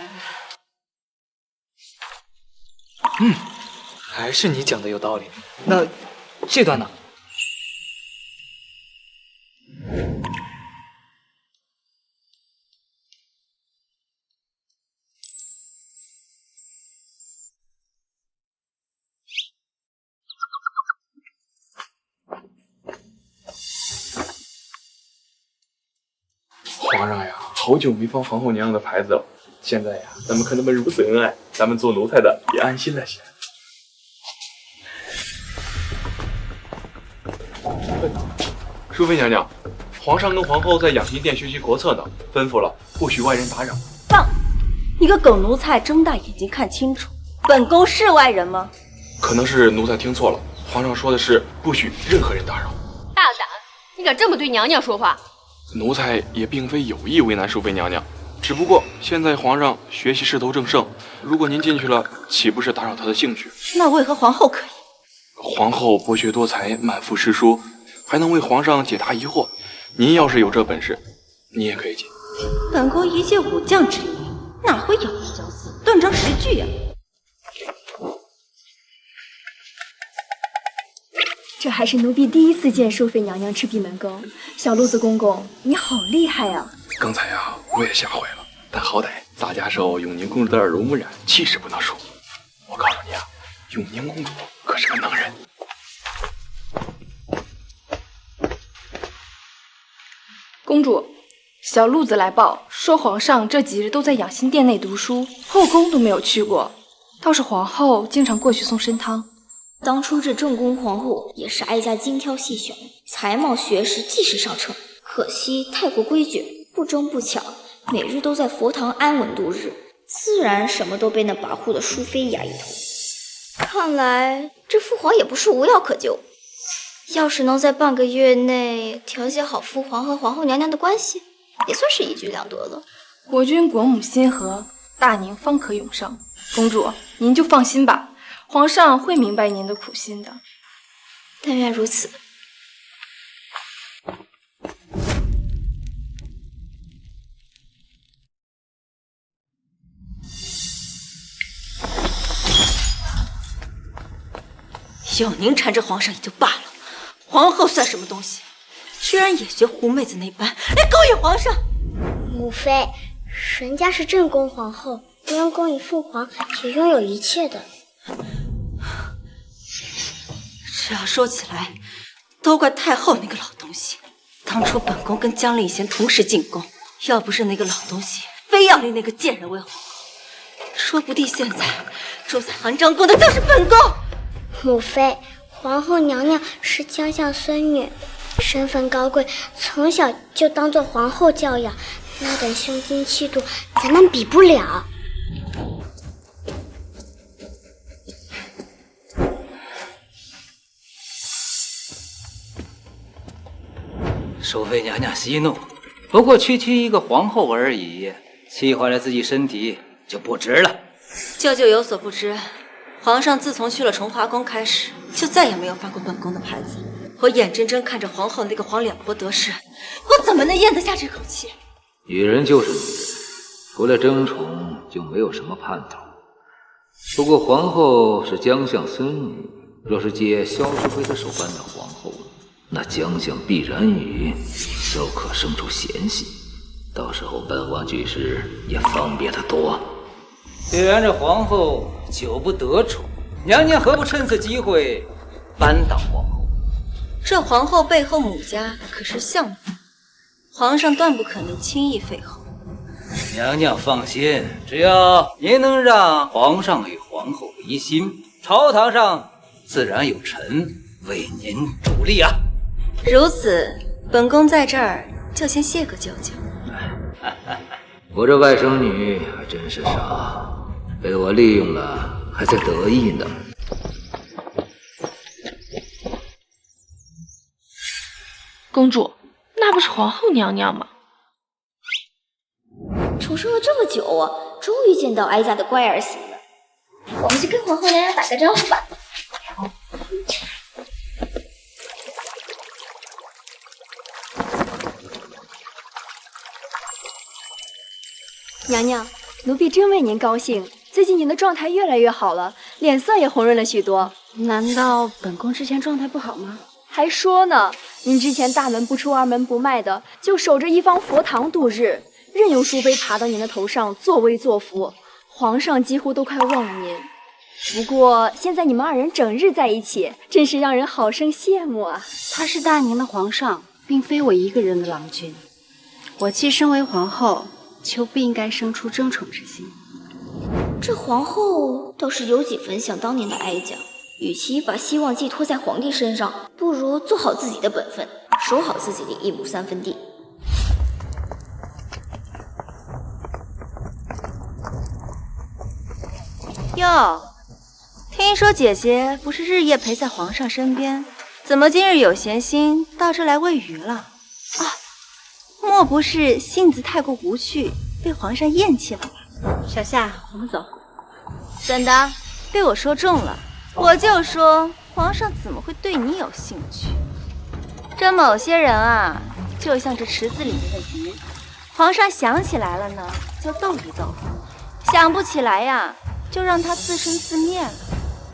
Speaker 5: 还是你讲的有道理。那这段呢？
Speaker 4: 皇上呀，好久没放皇后娘娘的牌子了。现在呀，咱们看他们如此恩爱，咱们做奴才的也安心了些。淑妃娘娘，皇上跟皇后在养心殿学习国策呢，吩咐了不许外人打扰。
Speaker 12: 放！你个狗奴才，睁大眼睛看清楚，本宫是外人吗？
Speaker 4: 可能是奴才听错了，皇上说的是不许任何人打扰。
Speaker 14: 大胆！你敢这么对娘娘说话？
Speaker 4: 奴才也并非有意为难淑妃娘娘，只不过现在皇上学习势头正盛，如果您进去了，岂不是打扰他的兴趣？
Speaker 12: 那为何皇后可以？
Speaker 4: 皇后博学多才，满腹诗书，还能为皇上解答疑惑。您要是有这本事，你也可以进。
Speaker 12: 本宫一介武将之女，哪会咬文嚼字、断章实句呀？
Speaker 17: 这还是奴婢第一次见淑妃娘娘吃闭门羹。小路子公公，你好厉害呀！
Speaker 4: 刚才呀，我也吓坏了，但好歹洒家手永宁公主的耳濡目染，气势不能输。我告诉你啊，永宁公主可是个能人。
Speaker 3: 公主，小路子来报说，皇上这几日都在养心殿内读书，后宫都没有去过，倒是皇后经常过去送参汤。
Speaker 1: 当初这正宫皇后也是哀家精挑细选，才貌学识既是上乘，可惜太过规矩，不争不抢，每日都在佛堂安稳度日，自然什么都被那跋扈的淑妃压一头。看来这父皇也不是无药可救。要是能在半个月内调节好父皇和皇后娘娘的关系，也算是一举两得了。
Speaker 3: 国君国母心和，大宁方可永生。公主，您就放心吧，皇上会明白您的苦心的。
Speaker 1: 但愿如此。
Speaker 12: 永宁缠着皇上也就罢了，皇后算什么东西？居然也学胡妹子那般来勾引皇上！
Speaker 15: 母妃，人家是正宫皇后，不用勾引父皇，也拥有一切的。
Speaker 12: 这要说起来，都怪太后那个老东西。当初本宫跟江令贤同时进宫，要不是那个老东西非要立那个贱人为皇后，说不定现在住在寒章宫的就是本宫。
Speaker 15: 母妃，皇后娘娘是将相孙女，身份高贵，从小就当做皇后教养，那等胸襟气度，咱们比不了。
Speaker 8: 淑妃娘娘息怒，不过区区一个皇后而已，气坏了自己身体就不值了。
Speaker 12: 舅舅有所不知，皇上自从去了崇华宫开始，就再也没有发过本宫的牌子。我眼睁睁看着皇后那个黄脸婆得势，我怎么能咽得下这口气？
Speaker 8: 女人就是女人，除了争宠就没有什么盼头。不过皇后是将相孙女，若是借萧淑妃的手办的皇后，那将相必然与萧可生出嫌隙，到时候本王举事也方便得多。虽然这皇后久不得宠，娘娘何不趁此机会扳倒皇后？
Speaker 12: 这皇后背后母家可是相府，皇上断不可能轻易废后。
Speaker 8: 娘娘放心，只要您能让皇上与皇后离心，朝堂上自然有臣为您助力啊。
Speaker 12: 如此，本宫在这儿就先谢个舅舅。
Speaker 8: 我这外甥女还真是傻，被我利用了还在得意呢。
Speaker 3: 公主，那不是皇后娘娘吗？
Speaker 1: 重生了这么久啊，终于见到哀家的乖儿媳了。我们去跟皇后娘娘打个招呼吧。
Speaker 17: 娘娘，奴婢真为您高兴。最近您的状态越来越好了，脸色也红润了许多。
Speaker 13: 难道本宫之前状态不好吗？
Speaker 17: 还说呢，您之前大门不出二门不迈的，就守着一方佛堂度日，任由淑妃爬到您的头上作威作福，皇上几乎都快忘了您。不过现在你们二人整日在一起，真是让人好生羡慕啊！
Speaker 13: 他是大宁的皇上，并非我一个人的郎君。我既身为皇后，就不应该生出争宠之心。
Speaker 1: 这皇后倒是有几分像当年的哀家，与其把希望寄托在皇帝身上，不如做好自己的本分，守好自己的1亩3分地。
Speaker 12: 哟，听说姐姐不是日夜陪在皇上身边，怎么今日有闲心到这来喂鱼了？啊，莫不是性子太过无趣，被皇上厌弃了吧？
Speaker 13: 小夏，我们走。
Speaker 12: 怎的？被我说中了？我就说皇上怎么会对你有兴趣？这某些人啊，就像这池子里面的鱼，皇上想起来了呢，就逗一逗；想不起来呀，就让他自生自灭了。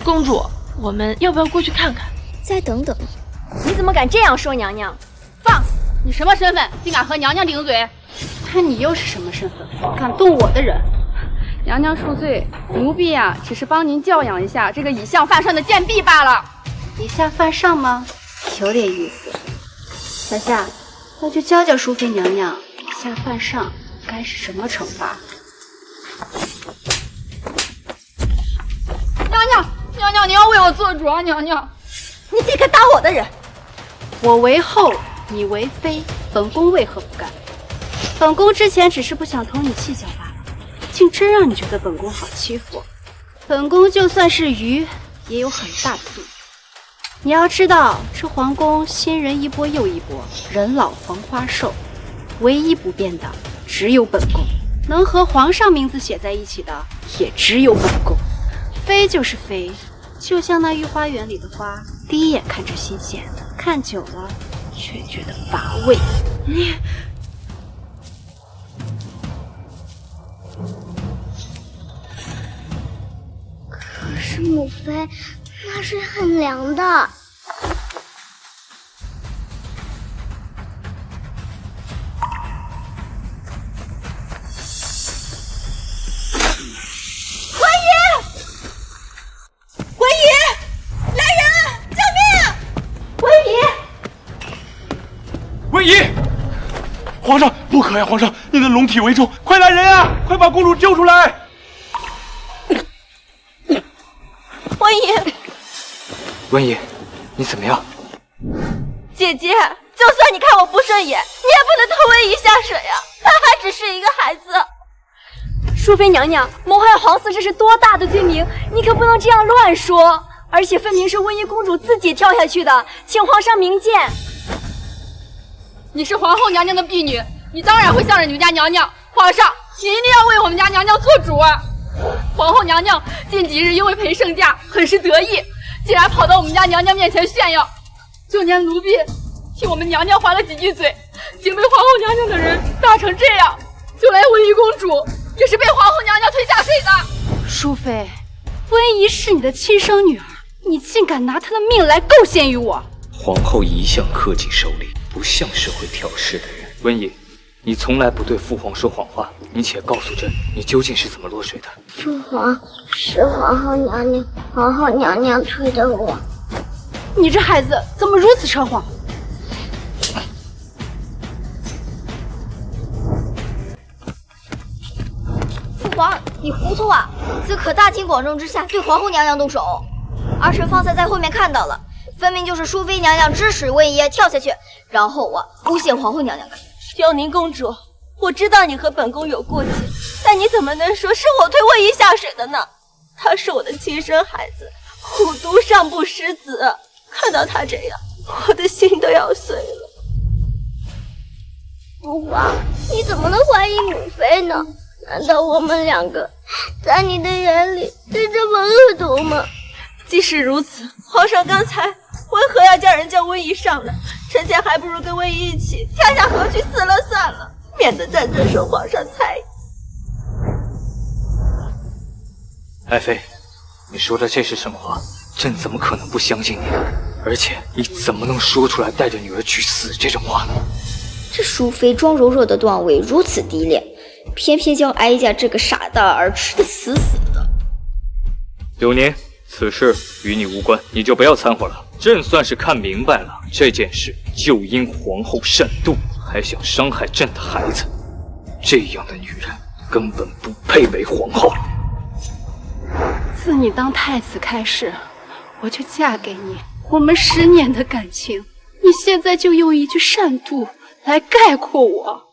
Speaker 3: 公主，我们要不要过去看看？
Speaker 1: 再等等。
Speaker 17: 你怎么敢这样说娘娘？
Speaker 14: 放肆！你什么身份，竟敢和娘娘顶嘴？看你又是什么身份，敢动我的人！娘娘恕罪，奴婢呀，只是帮您教养一下这个以下犯上的贱婢罢了。
Speaker 13: 以下犯上吗？有点意思。小夏，那就教教淑妃娘娘，以下犯上该是什么惩罚？
Speaker 14: 娘娘，你要为我做主啊！娘娘，
Speaker 12: 你竟敢打我的人！
Speaker 13: 我为后，你为妃，本宫为何不干？本宫之前只是不想同你计较罢了，竟真让你觉得本宫好欺负。本宫就算是鱼，
Speaker 14: 也有很大的作用。你要知道，这皇宫新人一波又一波，人老黄花瘦，唯一不变的只有本宫。能和皇上名字写在一起的，也只有本宫。妃就是妃，就像那御花园里的花，第一眼看着新鲜，看久了却觉得乏味。你。
Speaker 15: 可是母妃，那水很凉的。
Speaker 2: 文姨，来人！救命！文姨，
Speaker 4: 文姨，皇上不可呀！皇上，您的龙体为重，快来人啊！快把公主救出来！
Speaker 2: 文姨，
Speaker 5: 文姨，你怎么样？
Speaker 2: 姐姐，就算你看我不顺眼，你也不能拖文姨下水呀！她还只是一个孩子。
Speaker 17: 淑妃娘娘，谋害皇嗣，这是多大的罪名！你可不能这样乱说。而且分明是温宜公主自己跳下去的，请皇上明鉴。
Speaker 14: 你是皇后娘娘的婢女，你当然会向着你们家娘娘。皇上，你一定要为我们家娘娘做主啊！皇后娘娘近几日因为陪圣驾，很是得意，竟然跑到我们家娘娘面前炫耀。就连奴婢替我们娘娘还了几句嘴，竟被皇后娘娘的人打成这样。就连温宜公主也是被皇后娘娘推下水的。淑妃，温宜是你的亲生女儿，你竟敢拿她的命来构陷于我！
Speaker 5: 皇后一向恪尽守礼，不像是会挑事的人。温宜，你从来不对父皇说谎话，你且告诉朕，你究竟是怎么落水的？
Speaker 15: 父皇，是皇后娘娘，皇后娘娘推的我。
Speaker 14: 你这孩子怎么如此扯谎？
Speaker 1: 父皇，你糊涂啊！怎可大庭广众之下对皇后娘娘动手？儿臣方才在后面看到了，分明就是淑妃娘娘指使温宜跳下去，然后诬陷皇后娘娘。
Speaker 2: 永宁公主，我知道你和本宫有过节，但你怎么能说是我推温宜下水的呢？她是我的亲生孩子，虎毒尚不食子，看到她这样，我的心都要碎了。
Speaker 15: 父皇，你怎么能怀疑母妃呢？难道我们两个在你的眼里是这么恶毒吗？
Speaker 2: 即使如此，皇上刚才为何要叫人叫温宜上来？臣妾还不如跟温宜一起跳下河去死了算了，免得再遭受皇上猜疑。
Speaker 5: 爱妃，你说的这是什么话？朕怎么可能不相信你？而且你怎么能说出来带着女儿去死这种话呢？
Speaker 1: 这淑妃装柔弱的段位如此低劣，偏偏将哀家这个傻大儿吃得死死的。
Speaker 5: 永宁，此事与你无关，你就不要掺和了。朕算是看明白了，这件事就因皇后善妒，还想伤害朕的孩子，这样的女人根本不配为皇后。
Speaker 14: 自你当太子开始，我就嫁给你，我们10年的感情，你现在就用一句善妒来概括我。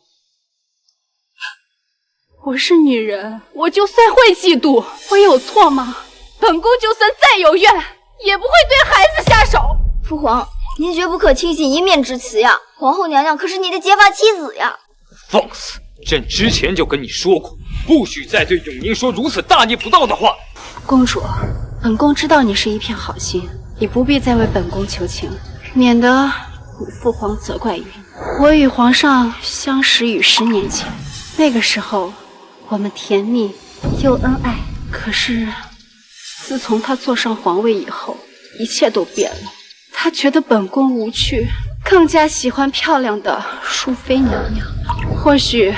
Speaker 14: 我是女人，我就算会嫉妒，我有错吗？本宫就算再有怨，也不会对孩子下手。
Speaker 1: 父皇，您绝不可轻信一面之词呀！皇后娘娘可是你的结发妻子呀！
Speaker 5: 放肆！朕之前就跟你说过，不许再对永宁说如此大逆不道的话。
Speaker 14: 公主，本宫知道你是一片好心，你不必再为本宫求情，免得你父皇责怪于你。我与皇上相识于10年前，那个时候我们甜蜜又恩爱。可是自从他坐上皇位以后，一切都变了。他觉得本宫无趣，更加喜欢漂亮的淑妃娘娘。或许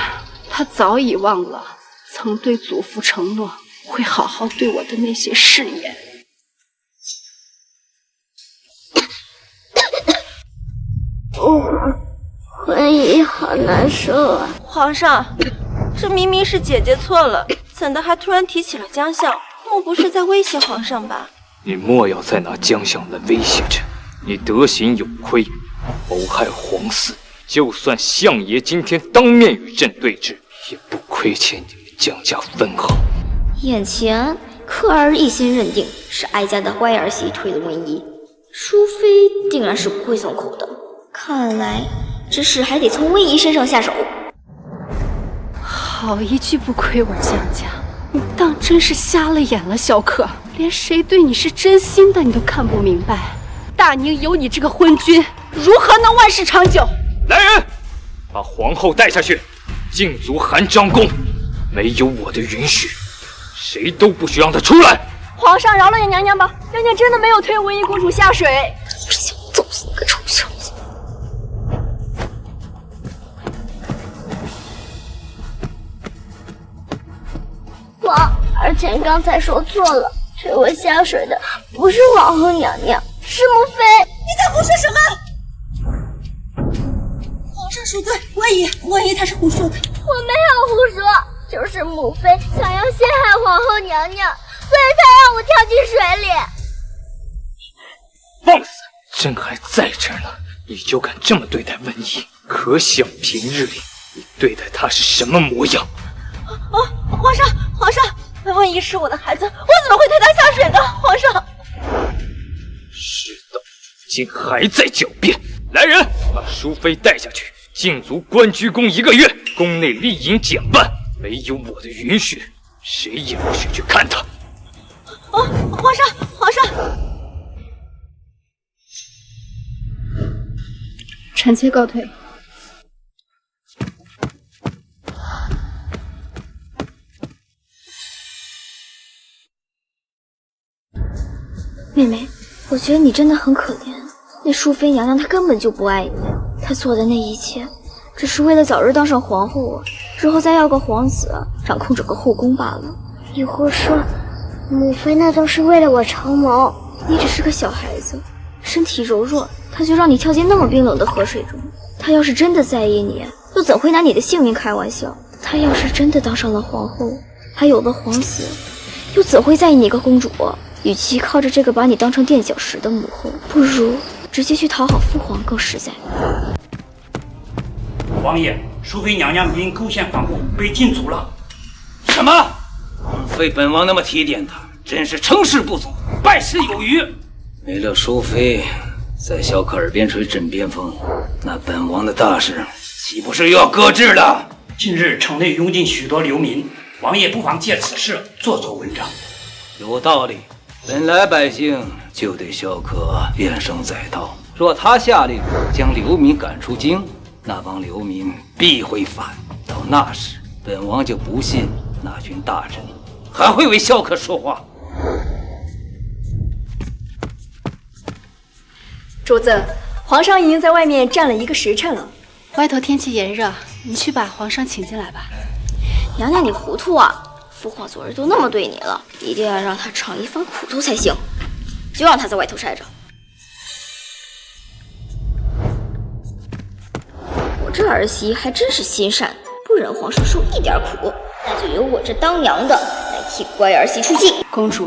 Speaker 14: 他早已忘了曾对祖父承诺会好好对我的那些誓言。
Speaker 15: 父皇，温宜好难受啊！
Speaker 2: 皇上，这明明是姐姐错了，怎的还突然提起了姜相？莫不是在威胁皇上吧？
Speaker 5: 你莫要再拿姜相来威胁朕，你德行有亏，谋害皇嗣。就算相爷今天当面与朕对峙，也不亏欠你们姜家分毫。
Speaker 1: 眼前克儿一心认定是哀家的乖儿媳推了瘟疫，淑妃定然是不会松口的。看来这事还得从瘟疫身上下手。
Speaker 14: 好一句不亏我江家，你当真是瞎了眼了，萧克，连谁对你是真心的你都看不明白。大宁有你这个昏君，如何能万世长久？
Speaker 5: 来人，把皇后带下去，禁足含章宫。没有我的允许，谁都不许让她出来。
Speaker 17: 皇上饶了娘娘吧，娘娘真的没有推文艺公主下水。
Speaker 1: 我是想揍死你个畜生！
Speaker 15: 皇儿臣刚才说错了，推我下水的不是皇后娘娘，是母妃。
Speaker 2: 你在胡说什么？皇上恕罪，万一他是胡说的。
Speaker 15: 我没有胡说，就是母妃想要陷害皇后娘娘，所以才让我跳进水里。
Speaker 5: 放肆！朕还在这儿呢，你就敢这么对待文怡，可想平日里你对待她是什么模样。
Speaker 2: 皇上，文怡是我的孩子，我怎么会推她下水呢？皇上，
Speaker 5: 事到如今还在狡辩。来人，把淑妃带下去，禁足关雎宫1个月，宫内丽影减半，没有我的允许，谁也不许去看她。
Speaker 2: 皇上，
Speaker 14: 臣妾告退。
Speaker 1: 妹妹，我觉得你真的很可怜。那淑妃娘娘她根本就不爱你，她做的那一切，只是为了早日当上皇后，之后再要个皇子，掌控整个后宫罢了。
Speaker 15: 你胡说，母妃那都是为了我筹谋。
Speaker 1: 你只是个小孩子，身体柔弱，她就让你跳进那么冰冷的河水中。她要是真的在意你，又怎会拿你的性命开玩笑？她要是真的当上了皇后，还有了皇子，又怎会在意你一个公主？与其靠着这个把你当成垫脚石的母后，不如直接去讨好父皇更实在。
Speaker 18: 王爷，淑妃娘娘因构陷皇后被禁足了。
Speaker 8: 什么？非本王那么提点她，真是成事不足，败事有余。为了淑妃，在萧克耳边吹枕边风，那本王的大事岂不是又要搁置了？
Speaker 18: 近日城内涌进许多流民，王爷不妨借此事做做文章。
Speaker 8: 有道理。本来百姓就对萧克怨声载道，若他下令将流民赶出京，那帮流民必会反。到那时，本王就不信那群大臣还会为萧克说话。
Speaker 17: 主子，皇上已经在外面站了1个时辰了。
Speaker 14: 外头天气炎热，你去把皇上请进来吧。
Speaker 1: 娘娘，你糊涂啊！父皇昨日都那么对你了，一定要让他尝一番苦头才行。就让他在外头晒着。我这儿媳还真是心善，不忍皇上受一点苦，那就由我这当娘的来替乖儿媳出气。
Speaker 14: 公主，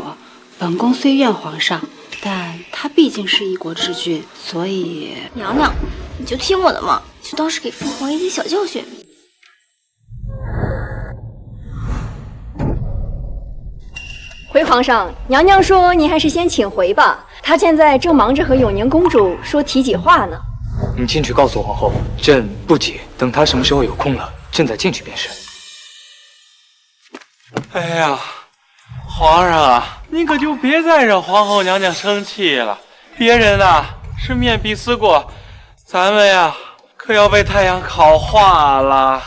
Speaker 14: 本宫虽怨皇上，但他毕竟是一国之君，所以
Speaker 1: 娘娘，你就听我的嘛，就当是给父皇一点小教训。
Speaker 17: 回皇上，娘娘说您还是先请回吧，她现在正忙着和永宁公主说体己话呢。
Speaker 5: 你进去告诉皇后，朕不急，等她什么时候有空了，朕再进去便是。
Speaker 19: 哎呀，皇上啊，您可就别再惹皇后娘娘生气了。别人呐是面壁思过，咱们呀可要被太阳烤化了。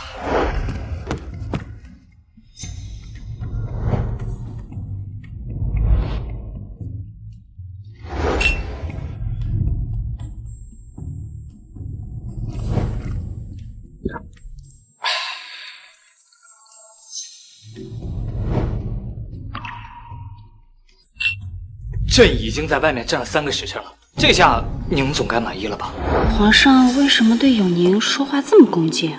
Speaker 5: 朕已经在外面站了3个时辰了，这下您总该满意了吧？
Speaker 14: 皇上为什么对永宁说话这么恭敬？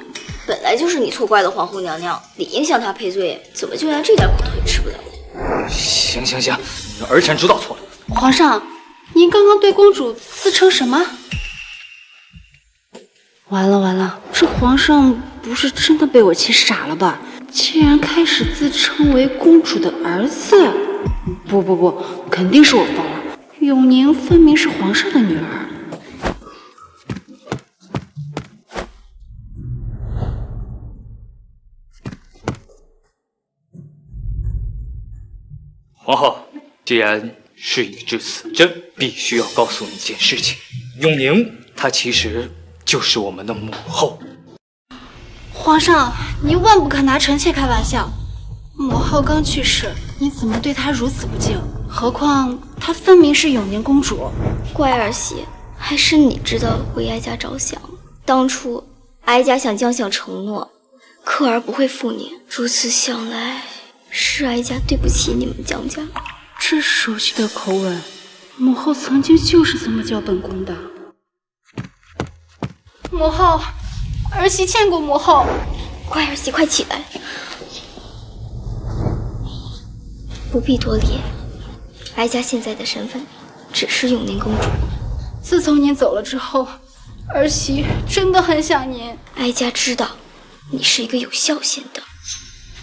Speaker 1: 本来就是你错怪了皇后娘娘，理应向她赔罪，怎么就连这点苦头也吃不了？
Speaker 5: 行，儿臣知道错了。
Speaker 14: 皇上，您刚刚对公主自称什么？完了，这皇上不是真的被我气傻了吧？竟然开始自称为公主的儿子。不，肯定是我疯了。永宁分明是皇上的女儿。
Speaker 5: 皇后，既然事已至此，朕必须要告诉你一件事情：永宁，她其实就是我们的母后。
Speaker 13: 皇上，你万不可拿臣妾开玩笑。母后刚去世，你怎么对她如此不敬？何况她分明是永宁公主。
Speaker 1: 乖儿媳，还是你知道为哀家着想。当初哀家向将相承诺，克儿不会负你。如此想来，是哀家对不起你们江家。
Speaker 14: 这熟悉的口吻，母后曾经就是这么叫本宫的。
Speaker 13: 母后，儿媳见过母后。
Speaker 1: 乖儿媳，快起来，不必多礼。哀家现在的身份只是永宁公主。
Speaker 13: 自从您走了之后，儿媳真的很想您。
Speaker 1: 哀家知道你是一个有孝心的，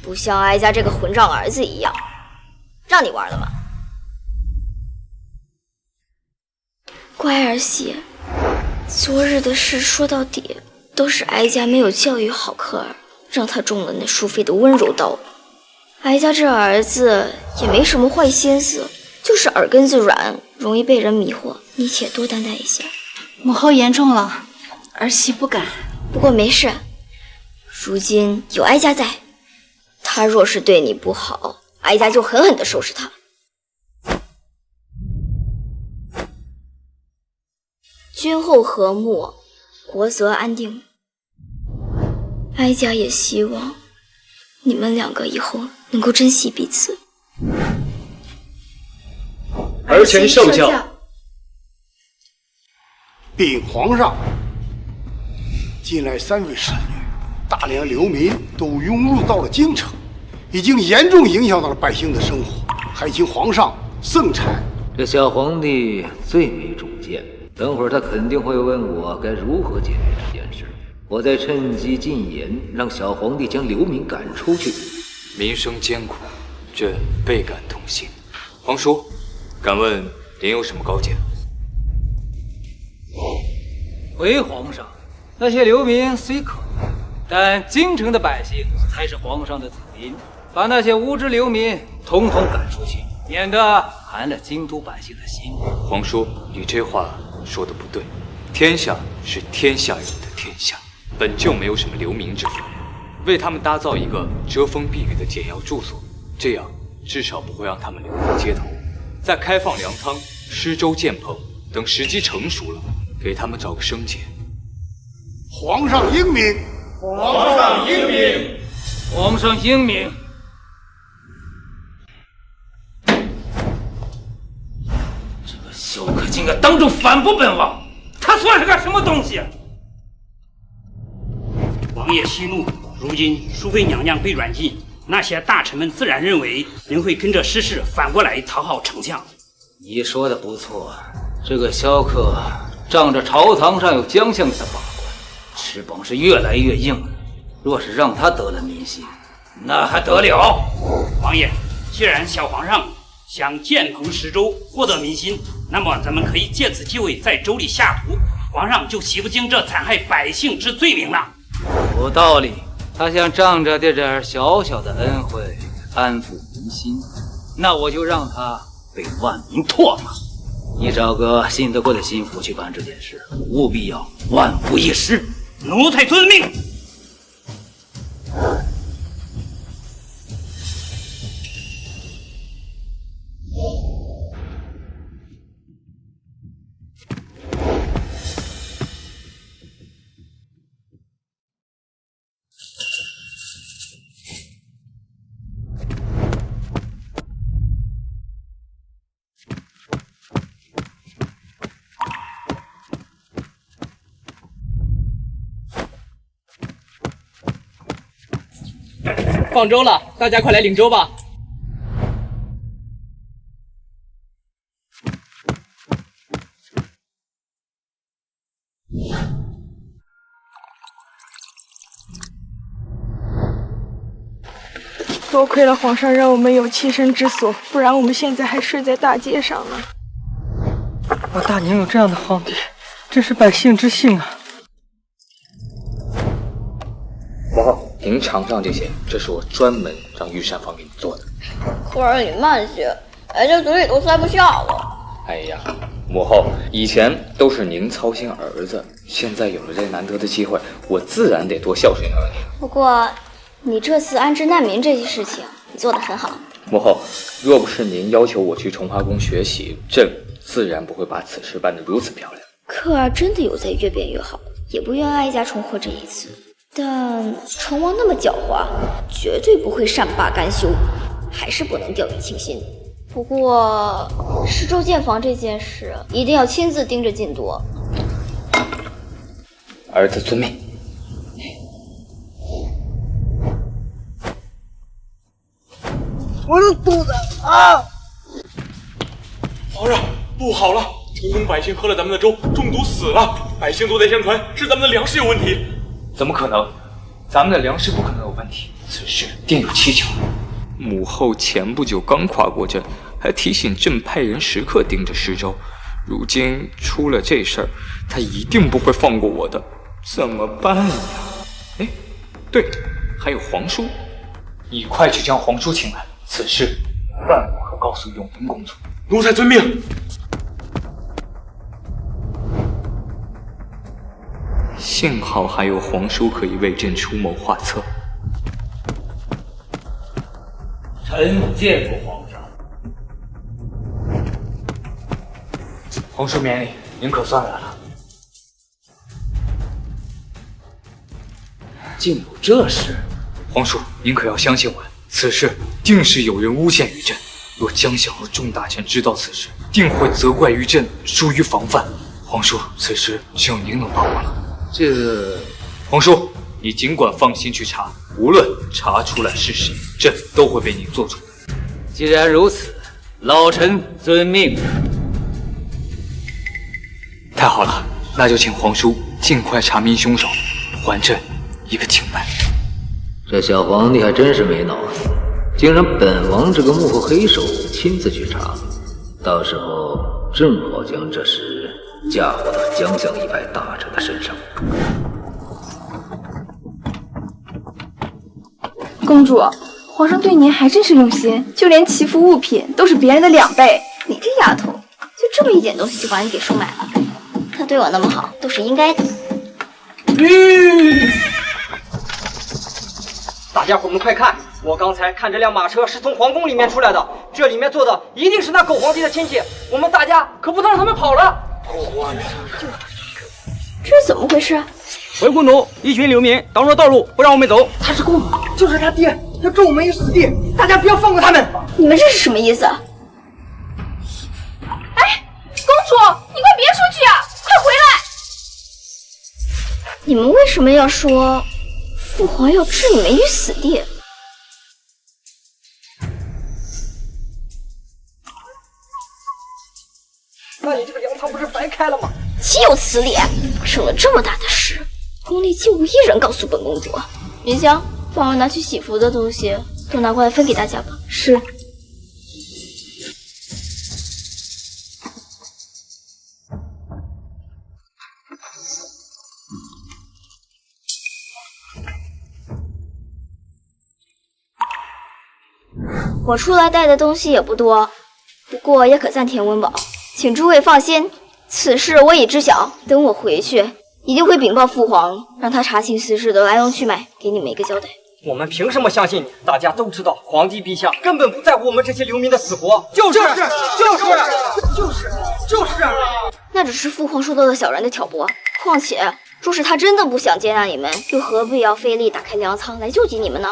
Speaker 1: 不像哀家这个混账儿子一样，让你玩了吗？乖儿媳，昨日的事说到底都是哀家没有教育好克儿，让他中了那淑妃的温柔刀。哀家这儿子也没什么坏心思，就是耳根子软，容易被人迷惑。你且多担待一些。
Speaker 13: 母后言重了，儿媳不敢。
Speaker 1: 不过没事，如今有哀家在，他若是对你不好，哀家就狠狠地收拾他。君后和睦，国则安定。哀家也希望你们两个以后能够珍惜彼此。
Speaker 10: 儿臣受教。禀皇上，近来3位侍女，大量流民都涌入到了京城，已经严重影响到了百姓的生活，还请皇上圣裁。
Speaker 8: 这小皇帝最没主见，等会儿他肯定会问我该如何解决这件事。我再趁机进言，让小皇帝将流民赶出去。
Speaker 5: 民生艰苦，朕倍感痛心。皇叔，敢问您有什么高见？
Speaker 8: 回皇上，那些流民虽可恶，但京城的百姓才是皇上的子民，把那些无知流民统统赶出去，免得寒了京都百姓的心。
Speaker 5: 皇叔，你这话说的不对，天下是天下人的天下，本就没有什么流民之分。为他们搭造一个遮风避雨的简要住所，这样至少不会让他们流落街头。再开放粮仓、施粥建棚，等时机成熟了，给他们找个生计。
Speaker 10: 皇上英明，
Speaker 6: 皇上英明，
Speaker 8: 皇上英明。这个萧可竟敢当众反驳本王，他算是个什么东西啊？
Speaker 18: 王爷息怒，如今淑妃娘娘被软禁，那些大臣们自然认为您会跟着失势反过来讨好丞相。
Speaker 8: 你说的不错，这个萧克仗着朝堂上有将相给他把关，翅膀是越来越硬了。若是让他得了民心，那还得了？
Speaker 18: 王爷，既然小皇上想建棚施粥获得民心，那么咱们可以借此机会在粥里下毒，皇上就洗不清这残害百姓之罪名了。
Speaker 8: 有道理，他想仗着这点小小的恩惠安抚民心，那我就让他被万民唾骂。你找个信得过的心腹去办这件事，务必要万无一失。
Speaker 18: 奴才遵命。
Speaker 9: 放粥了，大家快来领粥吧。
Speaker 16: 多亏了皇上让我们有栖身之所，不然我们现在还睡在大街上呢。
Speaker 7: 我大娘有这样的皇帝，真是百姓之幸啊！
Speaker 5: 皇后，您尝尝这些，这是我专门让御膳房给你做的。
Speaker 1: 客人，你慢些，哎，这嘴里都塞不下了。
Speaker 5: 哎呀，母后，以前都是您操心儿子，现在有了这难得的机会，我自然得多孝顺儿您。
Speaker 1: 不过，你这次安置难民这些事情，你做得很好。
Speaker 5: 母后，若不是您要求我去崇华宫学习，朕自然不会把此事办得如此漂亮。
Speaker 1: 克儿真的有在越变越好，也不愿哀家重获这一次。但成王那么狡猾，绝对不会善罢甘休，还是不能掉以轻心。不过施粥建房这件事，一定要亲自盯着进度。
Speaker 5: 儿子遵命。
Speaker 7: 我的肚子啊！
Speaker 19: 皇上，不好了！城中百姓喝了咱们的粥，中毒死了。百姓都在相传是咱们的粮食有问题。
Speaker 5: 怎么可能？咱们的粮食不可能有问题，此事定有蹊跷。母后前不久刚跨过朕，还提醒朕派人时刻盯着施粥。如今出了这事儿，她一定不会放过我的。怎么办呀？哎，对，还有皇叔，你快去将皇叔请来。此事万不可告诉永宁公主。
Speaker 19: 奴才遵命。
Speaker 5: 幸好还有皇叔可以为朕出谋划策。
Speaker 8: 臣见过皇上。
Speaker 5: 皇叔免礼，您可算来了。竟有这事！皇叔，您可要相信我，此事定是有人诬陷于朕。若江小和众大臣知道此事，定会责怪于朕疏于防范。皇叔，此事只有您能帮我了。皇叔，你尽管放心去查，无论查出来是谁，朕都会为您做主。
Speaker 8: 既然如此，老臣遵命。
Speaker 5: 太好了，那就请皇叔尽快查明凶手，还朕一个清白。
Speaker 8: 这小皇帝还真是没脑子，竟让本王这个幕后黑手亲自去查，到时候正好将这事嫁祸到江相一派大臣的身上。
Speaker 17: 公主，皇上对您还真是用心，就连祈福物品都是别人的2倍。
Speaker 1: 你这丫头，就这么一点东西就把你给收买了？他对我那么好，都是应该的。
Speaker 9: 大家伙们快看，我刚才看这辆马车是从皇宫里面出来的，这里面坐的一定是那狗皇帝的亲戚，我们大家可不能让他们跑了。
Speaker 1: 这是怎么回事？
Speaker 9: 回宫主，一群流民挡住了道路，不让我们走。他是公主，就是他爹，要置我们于死地，大家不要放过他们。
Speaker 1: 你们这是什么意思？
Speaker 14: 哎，公主，你快别出去啊，快回来！
Speaker 1: 你们为什么要说父皇要置你们于死地？
Speaker 9: 那你这个粮仓不是白开了吗？
Speaker 1: 岂有此理！生了这么大的事，宫里竟无一人告诉本公主。云香，帮我拿去喜服的东西都拿过来分给大家吧。
Speaker 17: 是。
Speaker 1: 我出来带的东西也不多，不过也可暂填温饱，请诸位放心，此事我已知晓。等我回去，一定会禀报父皇，让他查清此事的来龙去脉，给你们一个交代。
Speaker 9: 我们凭什么相信你？大家都知道，皇帝陛下根本不在乎我们这些流民的死活。就是。
Speaker 1: 那只是父皇说到的小人的挑拨。况且，若是他真的不想接纳你们，又何必要费力打开粮仓来救济你们呢？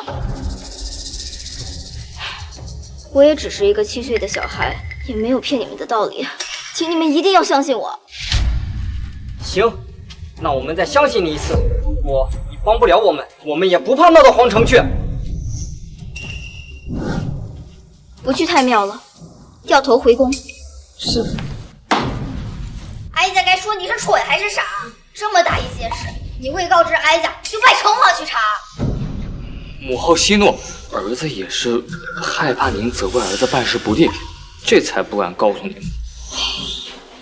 Speaker 1: 我也只是一个7岁的小孩，也没有骗你们的道理，请你们一定要相信我。
Speaker 9: 行，那我们再相信你一次。如果你帮不了我们，我们也不怕闹到皇城去。
Speaker 1: 不去太庙了，掉头回宫。
Speaker 9: 是。
Speaker 1: 哀家该说你是蠢还是傻？这么大一件事，你未告知哀家，就派城隍去查。
Speaker 5: 母后息怒，儿子也是害怕您责怪儿子办事不力，这才不敢告诉您。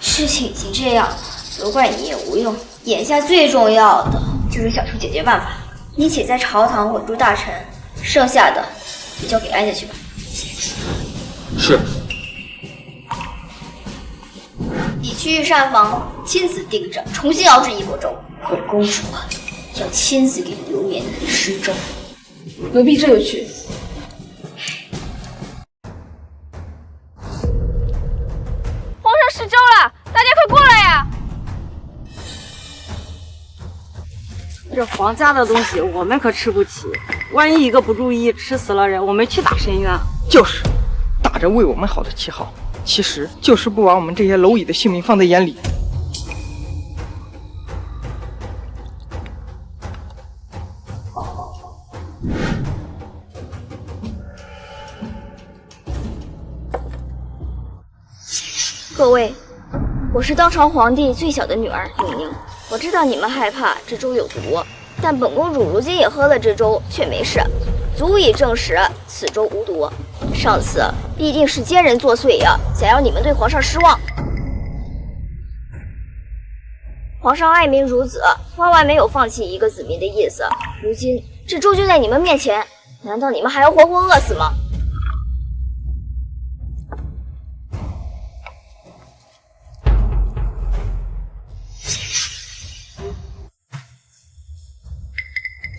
Speaker 1: 事情已经这样了，责怪你也无用。眼下最重要的就是想出解决办法。你且在朝堂稳住大臣，剩下的就交给哀家去吧。
Speaker 5: 是。
Speaker 1: 你去御膳房亲自盯着，重新熬制一锅粥。本公主要亲自给你流年施粥。
Speaker 3: 奴婢这就去。
Speaker 2: 皇上施粥了，大家快过来呀！
Speaker 20: 这皇家的东西我们可吃不起，万一一个不注意吃死了人，我们去打深渊。
Speaker 7: 就是打着为我们好的旗号，其实就是不把我们这些蝼蚁的性命放在眼里。
Speaker 17: 各位，我是当朝皇帝最小的女儿永宁。我知道你们害怕这粥有毒，但本公主如今也喝了这粥，却没事，足以证实此粥无毒。上次必定是奸人作祟呀，想要你们对皇上失望。皇上爱民如子，万万没有放弃一个子民的意思。如今这粥就在你们面前，难道你们还要活活饿死吗？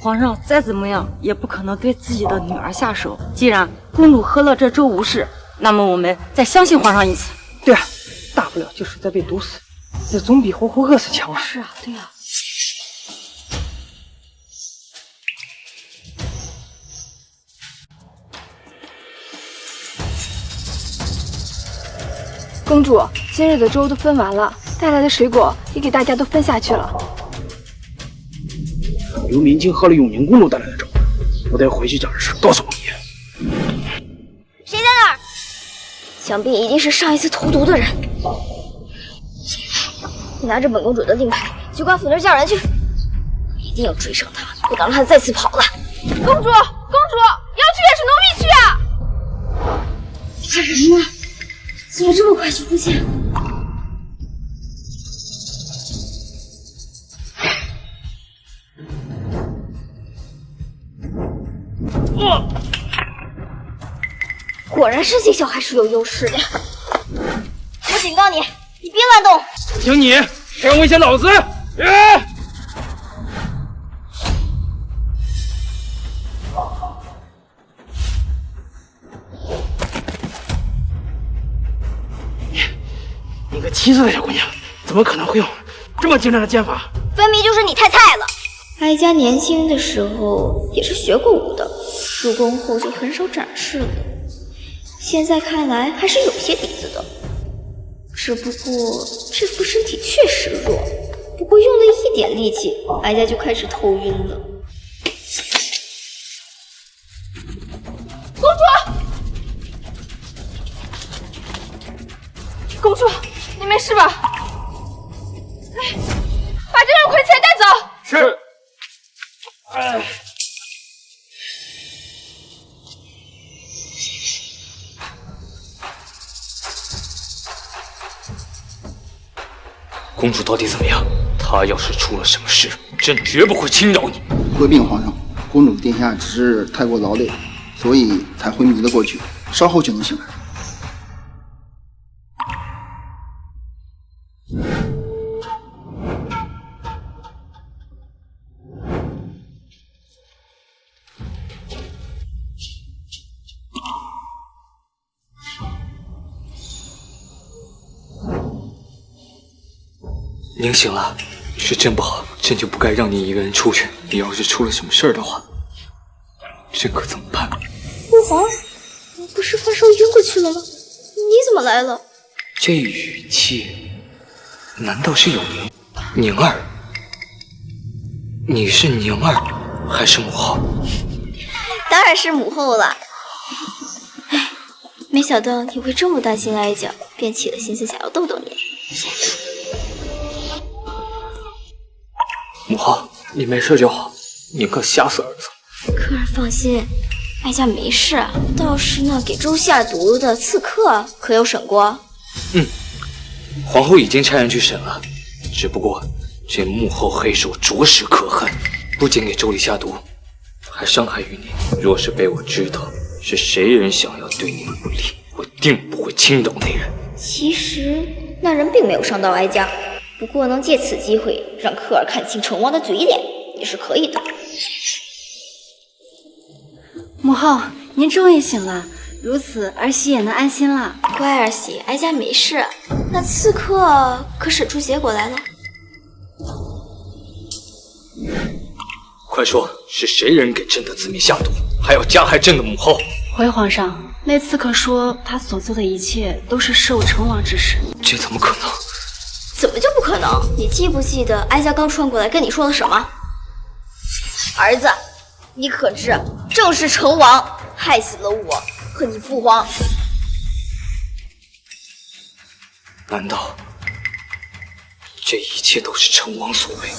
Speaker 20: 皇上再怎么样也不可能对自己的女儿下手。既然公主喝了这粥无事，那么我们再相信皇上一次。
Speaker 7: 对啊，大不了就是再被毒死，这总比活活饿死强啊。
Speaker 20: 是啊，对啊。
Speaker 3: 公主，今日的粥都分完了，带来的水果也给大家都分下去了。
Speaker 10: 刘明清喝了永宁公主带来的粥，我得回去将这事告诉王爷。
Speaker 17: 谁在那儿？想必一定是上一次投毒的人。你拿着本公主的令牌，去官府那儿叫人去，一定要追上他，不能让他再次跑了。
Speaker 2: 公主，公主，要去也是奴婢去啊！
Speaker 1: 怕什么？怎么这么快就不见？果然是这小孩是有优势的。我警告你，你别乱动！
Speaker 10: 听你，谁敢威胁老子？你个7岁的小姑娘，怎么可能会用这么精湛的剑法？
Speaker 1: 分明就是你太菜了。哀家年轻的时候也是学过武的，入宫后就很少展示了。现在看来还是有些底子的，只不过这副身体确实弱，不过用了一点力气，哀家就开始头晕了。
Speaker 2: 公主，公主，你没事吧？哎，把这人捆起来带走。
Speaker 10: 是。
Speaker 5: 公主到底怎么样？她要是出了什么事，朕绝不会轻饶你。
Speaker 21: 回禀皇上，公主殿下只是太过劳累，所以才昏迷了过去，稍后就能醒来。
Speaker 5: 您醒了，是朕不好，朕就不该让你一个人出去。你要是出了什么事儿的话，朕可怎么办？
Speaker 1: 父皇，你不是发烧晕过去了吗？你怎么来了？
Speaker 5: 这语气，难道是有宁儿？你是宁儿还是母后？
Speaker 1: 当然是母后了。哎，没想到你会这么担心哀家，便起了心思想要逗逗你。
Speaker 5: 母后，你没事就好，宁可吓死儿子。
Speaker 1: 客人放心，哀家没事。倒是那给周下毒的刺客，可有审过？
Speaker 5: 皇后已经差人去审了，只不过这幕后黑手着实可恨，不仅给周礼下毒，还伤害于你。若是被我知道是谁人想要对你不利，我定不会轻饶那人。
Speaker 1: 其实那人并没有伤到哀家，不过能借此机会让科尔看清成王的嘴脸，也是可以的。
Speaker 13: 母后，您终于醒了，如此儿媳也能安心了。
Speaker 1: 乖儿媳，哀家没事。那刺客可审出结果来了？
Speaker 5: 快说，是谁人给朕的子民下毒，还要加害朕的母后？
Speaker 13: 回皇上，那刺客说他所做的一切都是受成王之使。
Speaker 5: 这怎么可能？
Speaker 1: 怎么就不可能？你记不记得哀家刚穿过来跟你说了什么？儿子，你可知正是成王害死了我和你父皇？
Speaker 5: 难道这一切都是成王所为？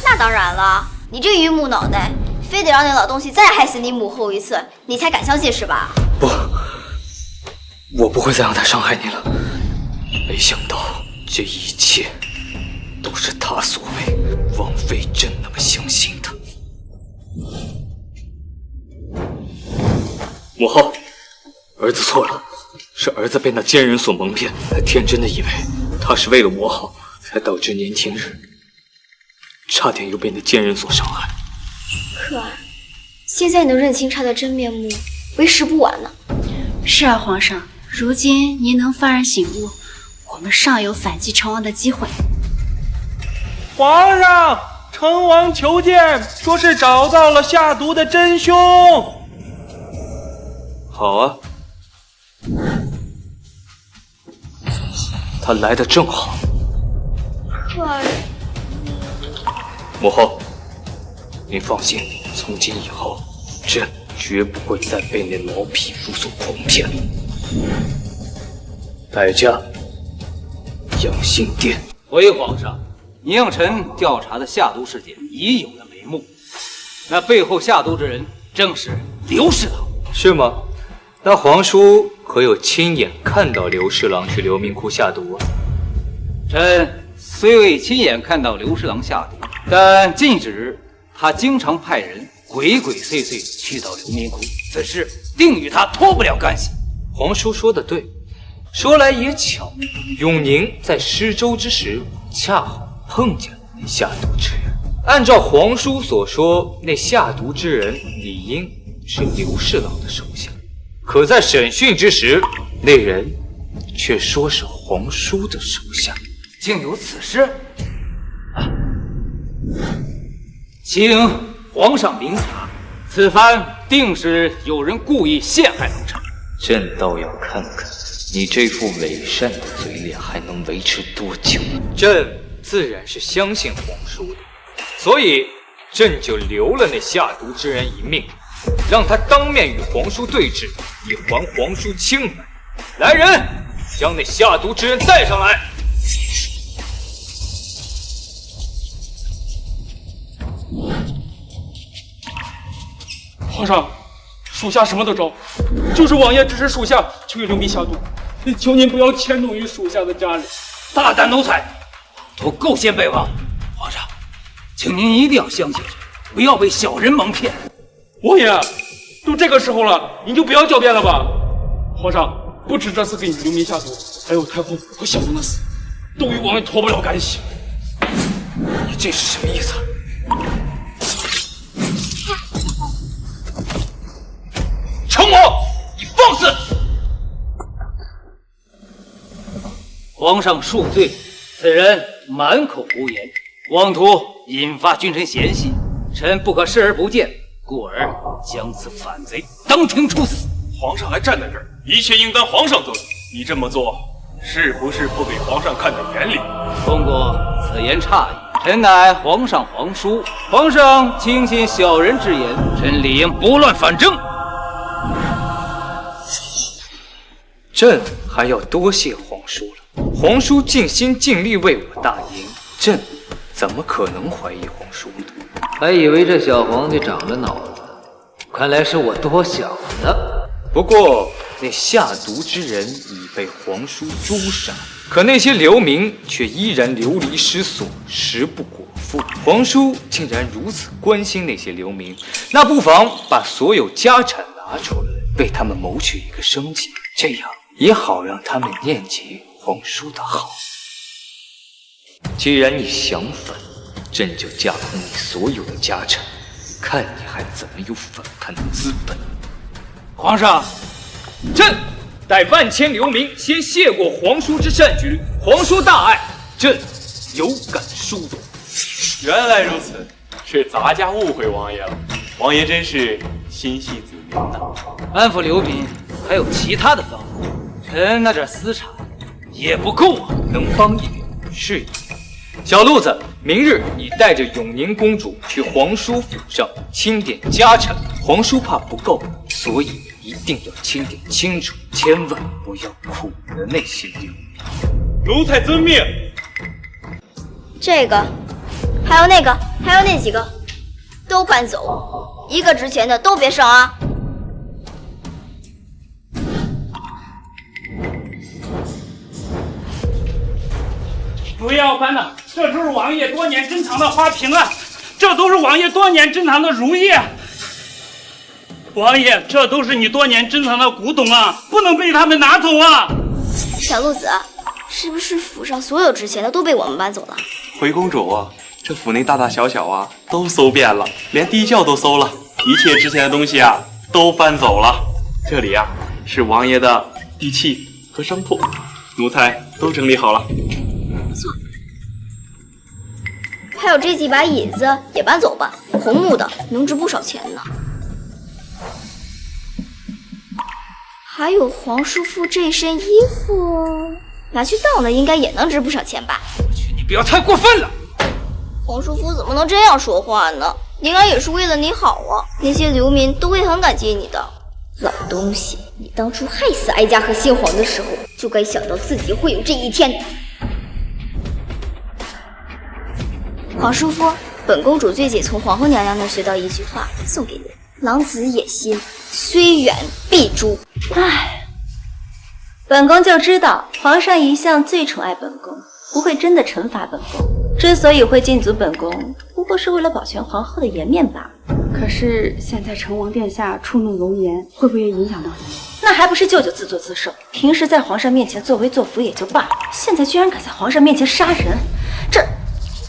Speaker 1: 那当然了，你这榆木脑袋，非得让那老东西再害死你母后一次，你才敢相信是吧？
Speaker 5: 不，我不会再让他伤害你了。没想到这一切都是他所为，枉费朕那么相信他。母后，儿子错了，是儿子被那奸人所蒙骗，还天真的以为他是为了我好，才导致年轻日差点又被那奸人所伤害。
Speaker 1: 可儿，现在能认清他的真面目，为时不晚呢。
Speaker 13: 是啊，皇上，如今您能幡然醒悟，我们尚有反击成王的机会。
Speaker 19: 皇上，成王求见，说是找到了下毒的真凶。
Speaker 5: 好啊，他来得正好。
Speaker 1: 可儿，
Speaker 5: 母后，您放心，从今以后，朕绝不会再被那老匹夫所诓骗了。代驾，养心殿。
Speaker 8: 回皇上，宁臣调查的下毒事件已有了眉目，那背后下毒之人正是刘侍郎，
Speaker 5: 是吗？那皇叔可有亲眼看到刘侍郎去流民窟下毒啊？
Speaker 8: 臣虽未亲眼看到刘侍郎下毒，但近日他经常派人鬼鬼祟祟去到流民窟，此事定与他脱不了干系。
Speaker 5: 皇叔说的对，说来也巧，永宁在施粥之时恰好碰见了那下毒之人。按照皇叔所说，那下毒之人理应是刘侍郎的手下，可在审讯之时，那人却说是皇叔的手下。
Speaker 8: 竟有此事？请皇上明察，此番定是有人故意陷害龙城。
Speaker 5: 朕倒要看看你这副伪善的嘴脸还能维持多久。朕自然是相信皇叔的，所以朕就留了那下毒之人一命，让他当面与皇叔对质，以还皇叔清白。来人，将那下毒之人带上来。
Speaker 11: 皇上，属下什么都招，就是王爷指使属下去流民下毒，求您不要迁怒于属下的家人。
Speaker 8: 大胆奴才，图构陷北王！皇上，请您一定要相信朕，不要被小人蒙骗。
Speaker 11: 王爷，都这个时候了，您就不要狡辩了吧。皇上，不止这次给你流民下毒，还有太后和小王的死，都与王爷脱不了干系。
Speaker 5: 你这是什么意思？成王，你放肆！
Speaker 8: 皇上恕罪，此人满口胡言，妄图引发君臣嫌隙，臣不可视而不见，故而将此反贼当庭处死。
Speaker 11: 皇上还站在这儿，一切应当皇上做主。你这么做，是不是不给皇上看在眼里？
Speaker 8: 公公此言差矣，臣乃皇上皇叔，皇上轻信小人之言，臣理应拨乱反正。
Speaker 5: 朕还要多谢皇叔了，皇叔尽心尽力为我大营，朕怎么可能怀疑皇叔呢？
Speaker 8: 还以为这小皇帝长了脑子，看来是我多想了。不过那下毒之人已被皇叔诛杀，可那些流民却依然流离失所，食不果腹。皇叔竟然如此关心那些流民，那不妨把所有家产拿出来，为他们谋取一个生计，这样也好让他们念及皇叔的好。既然你想反，朕就架空你所有的家产，看你还怎么有反叛的资本。
Speaker 5: 皇上，朕待万千流民先谢过皇叔之善举，皇叔大爱，朕有感殊荣。
Speaker 19: 原来如此，是咱家误会王爷了。王爷真是心系子民呐。
Speaker 8: 安抚流民还有其他的方法，臣那点私产也不够啊，能帮一点是一点。小路子，明日你带着永宁公主去皇叔府上清点家产，皇叔怕不够，所以一定要清点清楚，千万不要苦了那些流民。
Speaker 19: 奴才遵命。
Speaker 1: 这个，还有那个，还有那几个，都搬走，一个值钱的都别剩啊！
Speaker 18: 不要搬了，这都是王爷多年珍藏的花瓶啊，这都是王爷多年珍藏的如意啊。王爷，这都是你多年珍藏的古董啊，不能被他们拿走啊！
Speaker 1: 小鹿子，是不是府上所有值钱的都被我们搬走了？
Speaker 19: 回公主啊，这府内大大小小啊都搜遍了，连地窖都搜了，一切值钱的东西啊都搬走了。这里啊是王爷的地契和商铺，奴才都整理好了。
Speaker 1: 还有这几把椅子也搬走吧，红木的，能值不少钱呢。还有皇叔父这身衣服，拿去当了应该也能值不少钱吧？
Speaker 5: 你不要太过分了！
Speaker 1: 皇叔父怎么能这样说话呢？宁儿也是为了你好啊，那些流民都会很感激你的。老东西，你当初害死哀家和先皇的时候，就该想到自己会有这一天。皇叔父，本公主最近从皇后娘娘那学到一句话，送给你：狼子野心，虽远必诛。
Speaker 2: 唉，本宫就知道皇上一向最宠爱本宫，不会真的惩罚本宫。之所以会禁足本宫，不过是为了保全皇后的颜面罢了。
Speaker 14: 可是现在成王殿下触怒龙颜，会不会影响到你？
Speaker 2: 那还不是舅舅自作自受？平时在皇上面前作威作福也就罢了，现在居然敢在皇上面前杀人，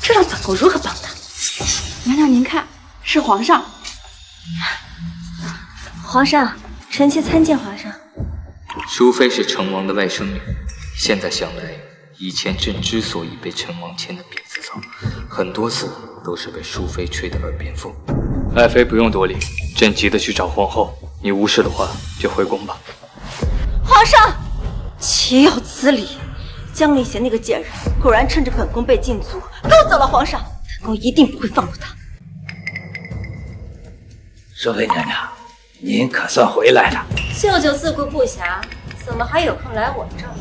Speaker 2: 这让本宫如何帮他？
Speaker 14: 娘娘您看，是皇上。
Speaker 2: 皇上，臣妾参见皇上。
Speaker 8: 淑妃是成王的外甥女，现在想来，以前朕之所以被成王牵的鼻子走，很多次都是被淑妃吹的耳边风。爱妃不用多礼，朕急得去找皇后，你无事的话就回宫吧。
Speaker 2: 皇上，岂有此理！江丽贤那个贱人，果然趁着本宫被禁足，勾走了皇上。本宫一定不会放过他。
Speaker 8: 淑妃娘娘，您可算回来了。
Speaker 2: 舅舅自顾不暇，怎么还有空来我这儿？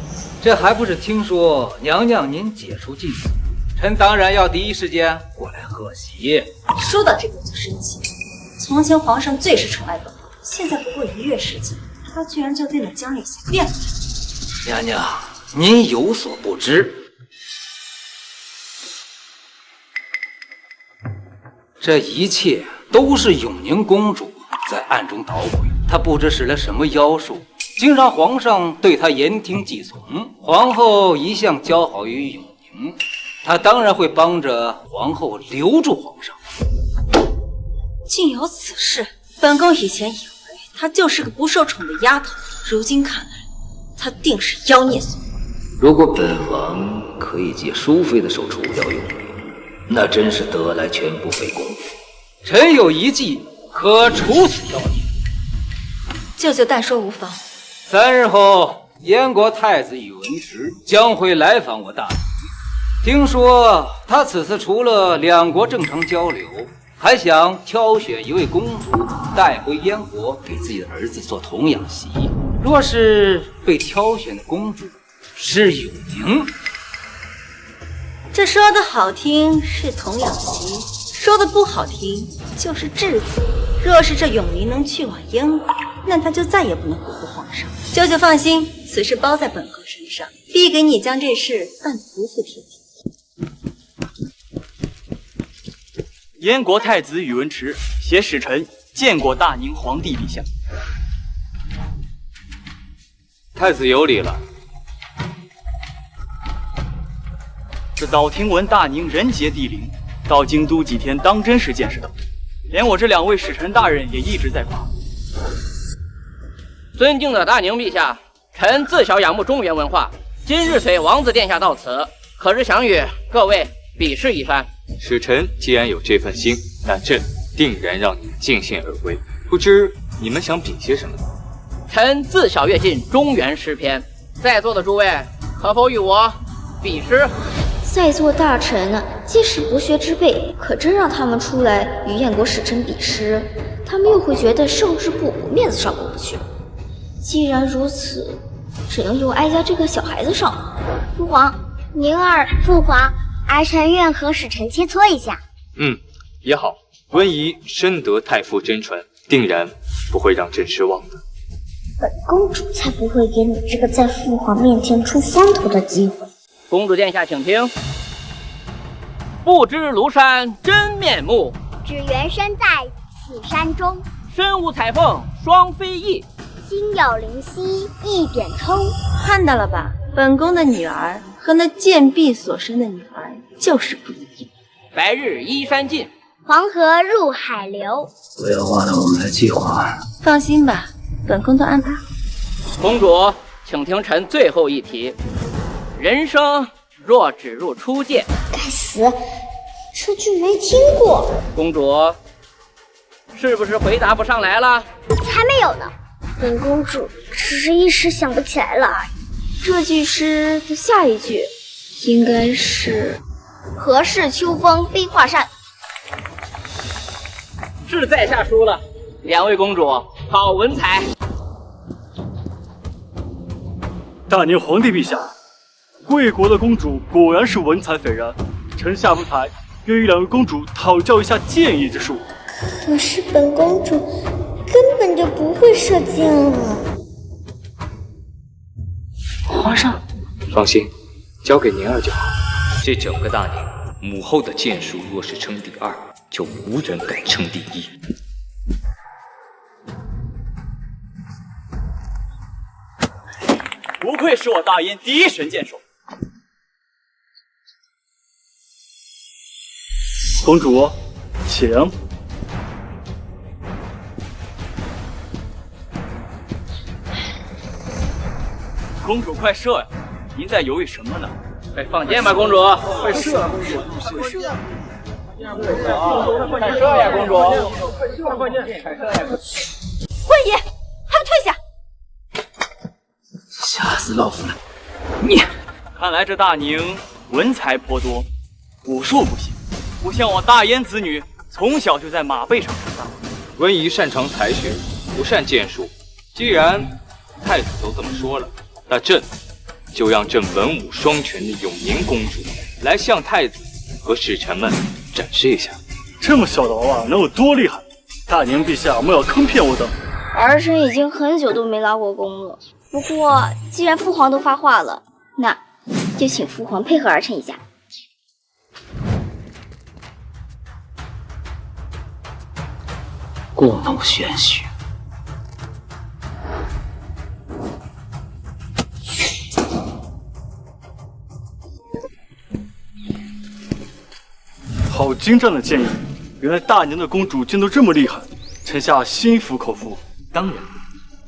Speaker 8: 这还不是听说娘娘您解除禁足，臣当然要第一时间过来贺喜。
Speaker 2: 说到这个我就生气。从前皇上最是宠爱本宫，现在不过1月时间，他居然就为了江丽贤变了他。
Speaker 8: 娘娘，您有所不知，这一切都是永宁公主在暗中捣鬼。她不知使了什么妖术，竟让皇上对她言听计从。皇后一向交好于永宁，她当然会帮着皇后留住皇上。
Speaker 2: 竟有此事！本宫以前以为她就是个不受宠的丫头，如今看来，她定是妖孽所为。
Speaker 8: 如果本王可以借淑妃的手除掉永宁，那真是得来全不费工夫。臣有一计可除此妖孽。
Speaker 2: 舅舅但说无妨。
Speaker 8: 3日后，燕国太子宇文池将会来访我大理。听说他此次除了2国正常交流，还想挑选一位公主带回燕国，给自己的儿子做童养媳。若是被挑选的公主是永宁，
Speaker 2: 这说的好听是童养媳，
Speaker 20: 说的不好听，就是质子。若是这永宁能去往燕国，那他就再也不能辜负皇上。舅舅放心，此事包在本宫身上，必给你将这事办得服服帖帖。
Speaker 12: 燕国太子宇文迟携使臣见过大宁皇帝陛下。
Speaker 8: 太子有礼了。
Speaker 12: 这早听闻大宁人杰地灵，到京都几天，当真是见识到，连我这2位使臣大人也一直在夸。
Speaker 22: 尊敬的大宁陛下，臣自小仰慕中原文化，今日随王子殿下到此，可是想与各位比试一番。
Speaker 5: 使臣既然有这份心，那朕定然让你尽兴而归。不知你们想比些什么？
Speaker 22: 臣自小阅尽中原诗篇，在座的诸位可否与我比诗？
Speaker 1: 在座大臣皆是博学之辈，可真让他们出来与燕国使臣比试，他们又会觉得胜之不武，面子上过不去。既然如此，只能由哀家这个小孩子上。
Speaker 15: 父皇，宁儿，父皇，儿臣愿和使臣切磋一下。
Speaker 5: 也好。温宜深得太傅真传，定然不会让朕失望的。
Speaker 15: 本公主才不会给你这个在父皇面前出风头的机会。
Speaker 22: 公主殿下，请听。不知庐山真面目，
Speaker 15: 只缘身在此山中。
Speaker 22: 身无彩凤双飞翼，
Speaker 15: 心有灵犀一点通。
Speaker 20: 看到了吧，本宫的女儿和那贱婢所生的女儿就是不一样。
Speaker 22: 白日依山尽，
Speaker 15: 黄河入海流。
Speaker 8: 不要忘了我们的计划。
Speaker 20: 放心吧，本宫都安排好。
Speaker 22: 公主，请听臣最后一题。人生若只如初见。
Speaker 15: 该死，这句没听过。
Speaker 22: 公主，是不是回答不上来了？
Speaker 15: 才没有呢，本公主只是一时想不起来了而已。
Speaker 1: 这句诗的下一句应该是何事秋风悲画扇。
Speaker 22: 是在下输了。2位公主，好文采。
Speaker 11: 大宁皇帝陛下，贵国的公主果然是文采斐然，臣下不才，愿与2位公主讨教一下剑艺之术。
Speaker 15: 可是本公主根本就不会射箭啊！
Speaker 20: 皇上，
Speaker 5: 放心，交给宁儿就好。这整个大宁，母后的剑术若是称第2，就无人敢称第1。
Speaker 12: 不愧是我大燕第一神箭手。
Speaker 11: 公主，请。公主快射呀！您在犹豫什么呢？
Speaker 22: 快放箭吧，公主！
Speaker 11: 快射啊，公主！
Speaker 22: 快射！快射呀，公主！
Speaker 11: 快放箭！快射呀！
Speaker 20: 温宜，还不退下！
Speaker 8: 吓死老夫了！你
Speaker 12: 看来这大宁文采颇多，武术不行，不像我大燕子女从小就在马背上长大。
Speaker 5: 温宜擅长才学，不善剑术。既然太子都这么说了，那朕就让朕文武双全的永宁公主来向太子和使臣们展示一下。
Speaker 11: 这么小的娃娃能有多厉害？大宁陛下莫要坑骗我等。
Speaker 1: 儿臣已经很久都没拉过弓了。不过既然父皇都发话了，那就请父皇配合儿臣一下。
Speaker 8: 故弄玄虚。
Speaker 11: 好精湛的建议！原来大宁的公主竟都这么厉害，臣下心服口服。
Speaker 5: 当然，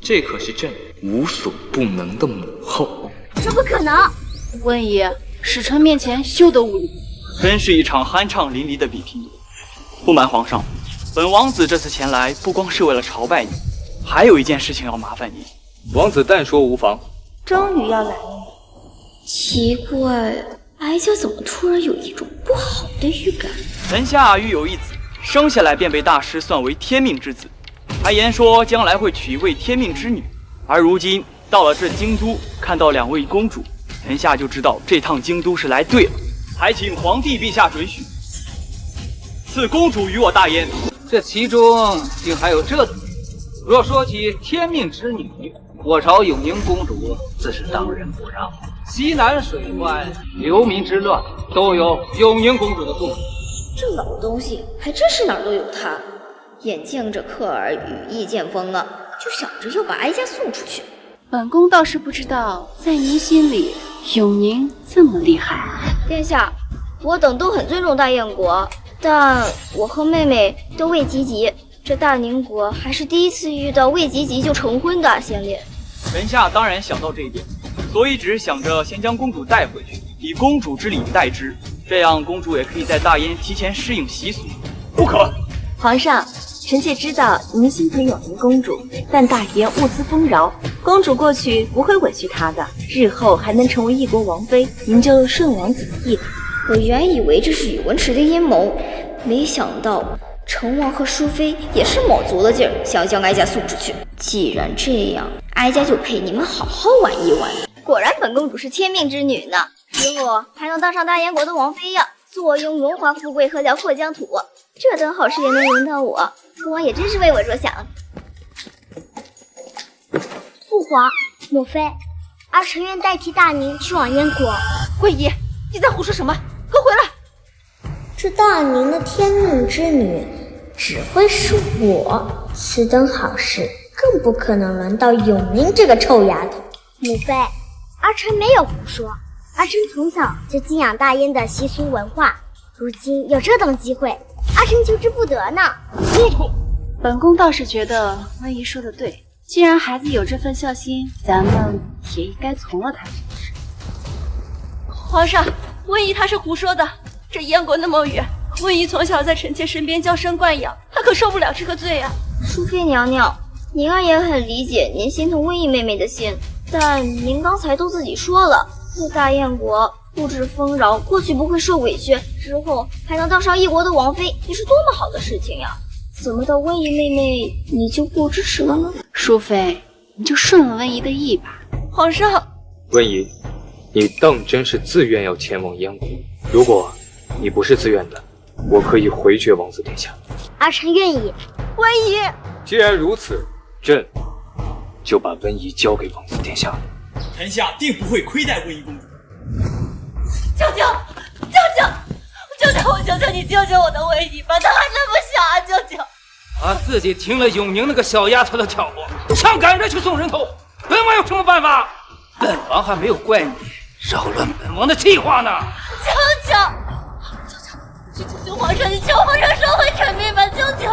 Speaker 5: 这可是朕无所不能的母后。
Speaker 15: 这不可能！
Speaker 14: 温宜，使臣面前休得无礼。
Speaker 12: 真是一场酣畅淋漓的比拼。不瞒皇上，本王子这次前来不光是为了朝拜你，还有一件事情要麻烦你。
Speaker 5: 王子但说无妨。
Speaker 20: 终于要来了。
Speaker 1: 奇怪，哀家怎么突然有一种不好的预感？
Speaker 12: 臣下育有一子，生下来便被大师算为天命之子，还言说将来会娶一位天命之女。而如今到了这京都，看到2位公主，臣下就知道这趟京都是来对了，还请皇帝陛下准许。赐公主与我大燕。
Speaker 8: 这其中竟还有这等。若说起天命之女，我朝永宁公主自是当仁不让。西南水患、流民之乱，都有永宁公主的作用。
Speaker 1: 这老东西还真是哪儿都有他。眼见着克尔羽翼渐丰了，就想着要把哀家送出去。
Speaker 14: 本宫倒是不知道，在您心里，永宁这么厉害。
Speaker 1: 殿下，我等都很尊重大燕国，但我和妹妹都未及笄。这大宁国还是第一次遇到未及笄就成婚的先烈。
Speaker 12: 臣下当然想到这一点，所以只是想着先将公主带回去，以公主之礼待之，这样公主也可以在大燕提前适应习俗。
Speaker 11: 不可！
Speaker 2: 皇上，臣妾知道您心疼永宁公主，但大燕物资丰饶，公主过去不会委屈她的，日后还能成为一国王妃，您就顺王子的意吧。
Speaker 1: 我原以为这是宇文池的阴谋，没想到成王和淑妃也是卯足了劲儿，想要将哀家送出去。既然这样，哀家就陪你们好好玩一玩。果然，本公主是天命之女呢，之后还能当上大燕国的王妃呀，坐拥荣华富贵和辽阔疆土。这等好事也能轮到我，父王也真是为我着想。
Speaker 15: 父皇，莫非儿臣愿代替大宁去往燕国？
Speaker 2: 惠姨，你在胡说什么？给我回来！
Speaker 15: 这大宁的天命之女只会是我，此等好事更不可能轮到永宁这个臭丫头。母妃，儿臣没有胡说，儿臣从小就敬仰大燕的习俗文化，如今有这等机会，儿臣求之不得呢。
Speaker 14: 本宫倒是觉得温姨说的对，既然孩子有这份孝心，咱们也应该从了他这件事。
Speaker 2: 皇上，温姨她是胡说的，这燕国那么远，温姨从小在臣妾身边娇生惯养，她可受不了这个罪啊。
Speaker 1: 淑妃娘娘，宁儿也很理解您心疼温姨妹妹的心，但您刚才都自己说了，在大燕国物质丰饶，过去不会受委屈，之后还能当上一国的王妃，也是多么好的事情呀！怎么到温姨妹妹你就不支持了呢？
Speaker 14: 淑妃，你就顺了温姨的意吧。
Speaker 2: 皇上，
Speaker 5: 温姨，你当真是自愿要前往燕国？如果你不是自愿的，我可以回绝王子殿下。
Speaker 15: 儿臣愿意。
Speaker 2: 温姨，
Speaker 5: 既然如此，朕就把温姨交给王子殿下。
Speaker 12: 臣下定不会亏待温姨公主。
Speaker 2: 救救！救救！救救我！求求你救救我的温姨吧，她还那么小啊！救救！
Speaker 8: 啊！自己听了永宁那个小丫头的挑拨，想赶着去送人头，本王有什么办法？本王还没有怪你扰乱本王的计划呢！
Speaker 2: 救救！求皇上，你求皇上收回臣命吧！救救！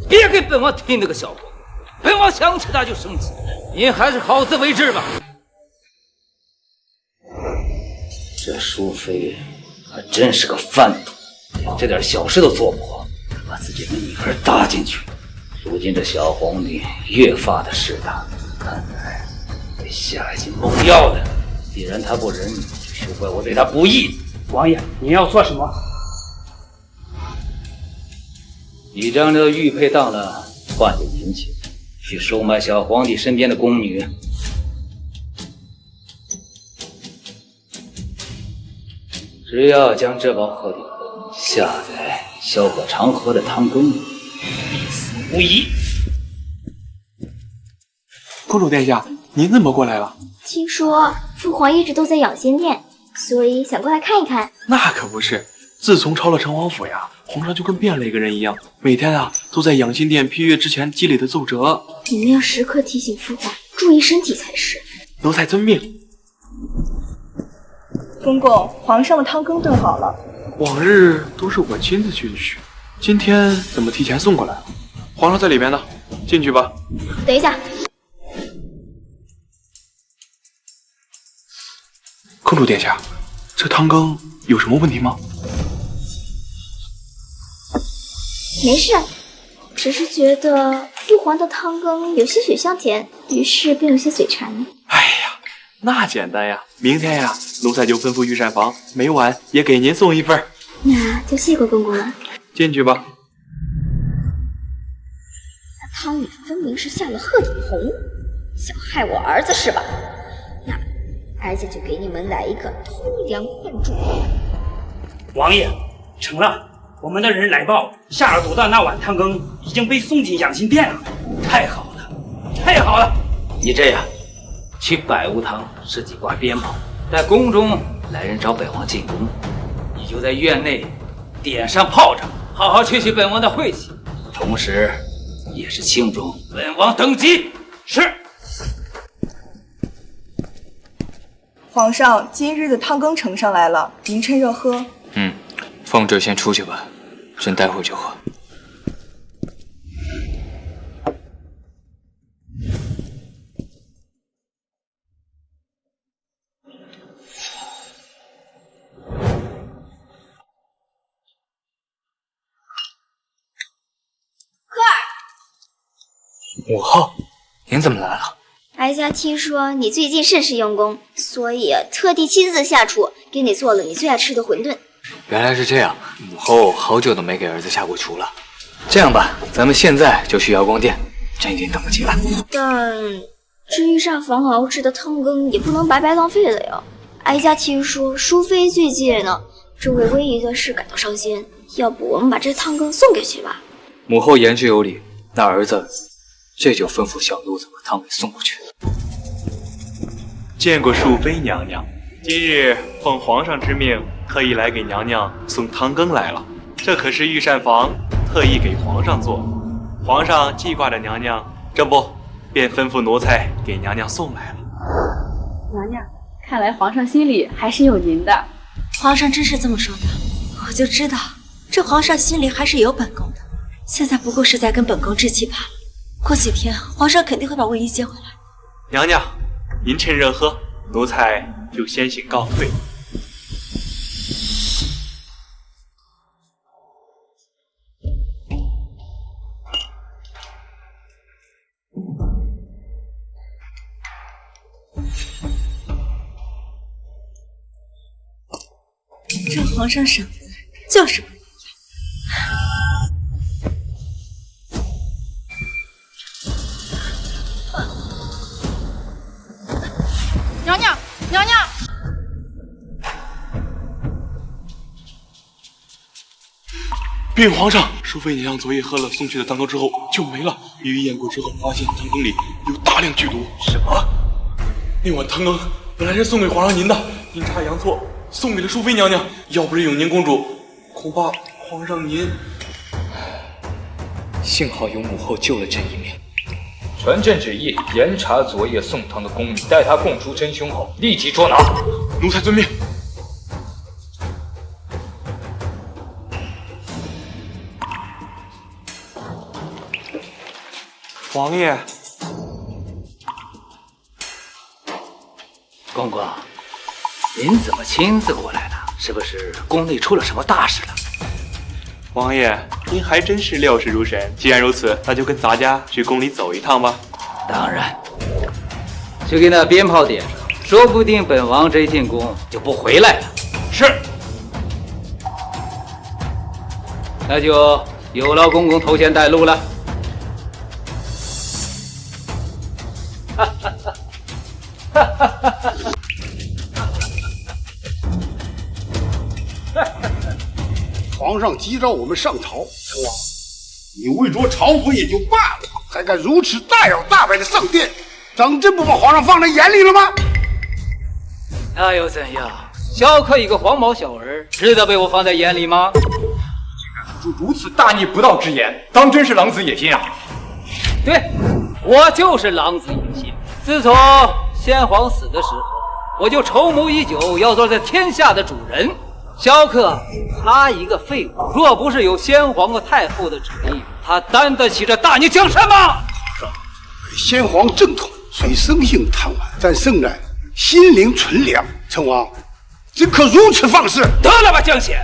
Speaker 8: 别给本王听那个小话，本王想起他就生气。您还是好自为之吧。这淑妃还真是个贩毒，连这点小事都做不好，把自己的女儿搭进去。如今这小皇帝越发的势大，看来得下一剂猛药的。既然他不仁，就休怪我对他不义。
Speaker 18: 王爷，您要做什么？
Speaker 8: 你将这玉佩当了，换点银钱，去收买小皇帝身边的宫女。只要将这包鹤顶红下在萧葛长河的汤羹里，必死无疑。
Speaker 19: 公主殿下，您怎么过来了？
Speaker 1: 听说父皇一直都在养心殿，所以想过来看一看。
Speaker 19: 那可不是，自从抄了城隍府呀，皇上就跟变了一个人一样，每天啊都在养心殿批阅之前积累的奏折。
Speaker 1: 你们要时刻提醒父皇注意身体才是。
Speaker 19: 奴才遵命。
Speaker 16: 公公，皇上的汤羹炖好了。
Speaker 19: 往日都是我亲自去取，今天怎么提前送过来了？皇上在里边呢，进去吧。
Speaker 1: 等一下，
Speaker 19: 公主殿下，这汤羹有什么问题吗？
Speaker 1: 没事，只是觉得父皇的汤羹有些许香甜，于是便有些嘴馋。
Speaker 19: 那简单呀，明天呀，奴才就吩咐御膳房，每晚也给您送一份。
Speaker 1: 那就谢过公公了。
Speaker 19: 进去吧。
Speaker 1: 那汤里分明是下了鹤顶红，想害我儿子是吧？那哀家就给你们来一个偷梁换柱。
Speaker 18: 王爷，成了。我们的人来报，夏尔朵的那碗汤羹已经被送进养心殿了。太好了，太好了！
Speaker 8: 你这样，去百无堂试几挂鞭炮，待宫中来人找本王进宫，你就在院内点上炮仗，好好吹嘘本王的晦气，同时也是庆祝本王登基。是。
Speaker 16: 皇上，今日的汤羹呈上来了，您趁热喝。
Speaker 5: 凤哲先出去吧，朕待会就喝。母后，您怎么来了？
Speaker 1: 哀家听说你最近甚是用功，所以特地亲自下厨给你做了你最爱吃的馄饨。
Speaker 5: 原来是这样，母后好久都没给儿子下过厨了。这样吧，咱们现在就去瑶光殿，朕已经等不及了。
Speaker 1: 但这御膳房熬制的汤羹也不能白白浪费了呀。哀家听说淑妃最近呢，正为威仪的事感到伤心，要不我们把这汤羹送给去吧？
Speaker 5: 母后言之有理，那儿子这就吩咐小奴子把汤给送过去。
Speaker 12: 见过淑妃娘娘，今日奉皇上之命，特意来给娘娘送汤羹来了。这可是御膳房特意给皇上做，皇上记挂着娘娘，这不便吩咐奴才给娘娘送来了。
Speaker 14: 娘娘，看来皇上心里还是有您的。
Speaker 20: 皇上真是这么说的，我就知道这皇上心里还是有本宫的。现在不过是在跟本宫置气罢了。过几天皇上肯定会把魏一接回来。
Speaker 12: 娘娘，您趁热喝，奴才就先行告退。
Speaker 20: 这皇上赏的就是不一样。
Speaker 14: 娘娘，娘娘！
Speaker 19: 禀皇上，淑妃娘娘昨夜喝了送去的汤羹之后就没了。御医验过之后，发现汤羹里有大量剧毒。
Speaker 5: 什么？
Speaker 19: 那碗汤羹本来是送给皇上您的，阴差阳错送给了淑妃娘娘。要不是永宁公主，恐怕皇上您……
Speaker 5: 幸好有母后救了朕一命。传朕旨意，严查昨夜送汤的宫女，待他供出真凶后，立即捉拿。
Speaker 19: 奴才遵命。王爷，
Speaker 8: 公公，您怎么亲自过来了？是不是宫内出了什么大事了？
Speaker 12: 王爷，您还真是料事如神。既然如此，那就跟咱家去宫里走一趟吧。
Speaker 8: 当然，去给那鞭炮点上，说不定本王这一进宫就不回来了。
Speaker 18: 是。
Speaker 8: 那就有劳公公头先带路了。哈哈哈，哈哈哈哈。
Speaker 10: 皇上急召我们上朝，成王，你为着朝服也就罢了，还敢如此大摇大摆的上殿，当真不把皇上放在眼里了吗？
Speaker 8: 那又怎样？小可一个黄毛小儿，值得被我放在眼里吗？
Speaker 5: 说出如此大逆不道之言，当真是狼子野心啊！
Speaker 8: 对，我就是狼子野心。自从先皇死的时候，我就筹谋已久，要做这天下的主人。萧克，他一个废物，若不是有先皇和太后的旨意，他担得起这大逆江山吗？
Speaker 10: 先皇正统，虽生性贪玩，但胜在心灵纯良。成王，怎可如此放肆？
Speaker 8: 得了吧，江显，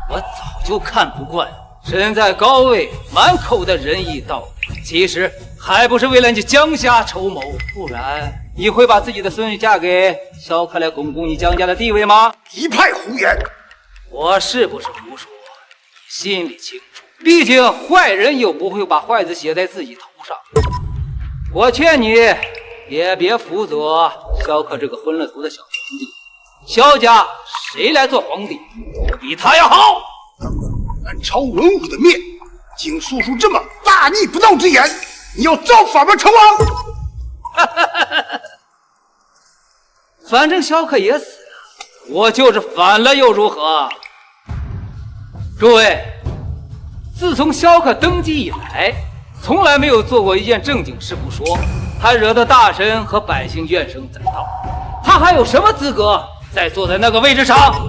Speaker 8: 我早就看不惯身在高位，满口的仁义道德，其实还不是为了你江家筹谋。不然你会把自己的孙女嫁给萧克来巩固你江家的地位吗？
Speaker 10: 一派胡言！
Speaker 8: 我是不是胡说，你心里清楚。毕竟坏人又不会把坏字写在自己头上。我劝你也别辅佐萧克这个昏了头的小皇帝。萧家谁来做皇帝，都比他要好。
Speaker 10: 满朝文武的面，竟说出这么大逆不道之言，你要造反吗，成王？
Speaker 8: 反正萧克也死了，我就是反了又如何？诸位，自从萧克登基以来，从来没有做过一件正经事不说，还惹得大臣和百姓怨声载道，他还有什么资格再坐在那个位置上？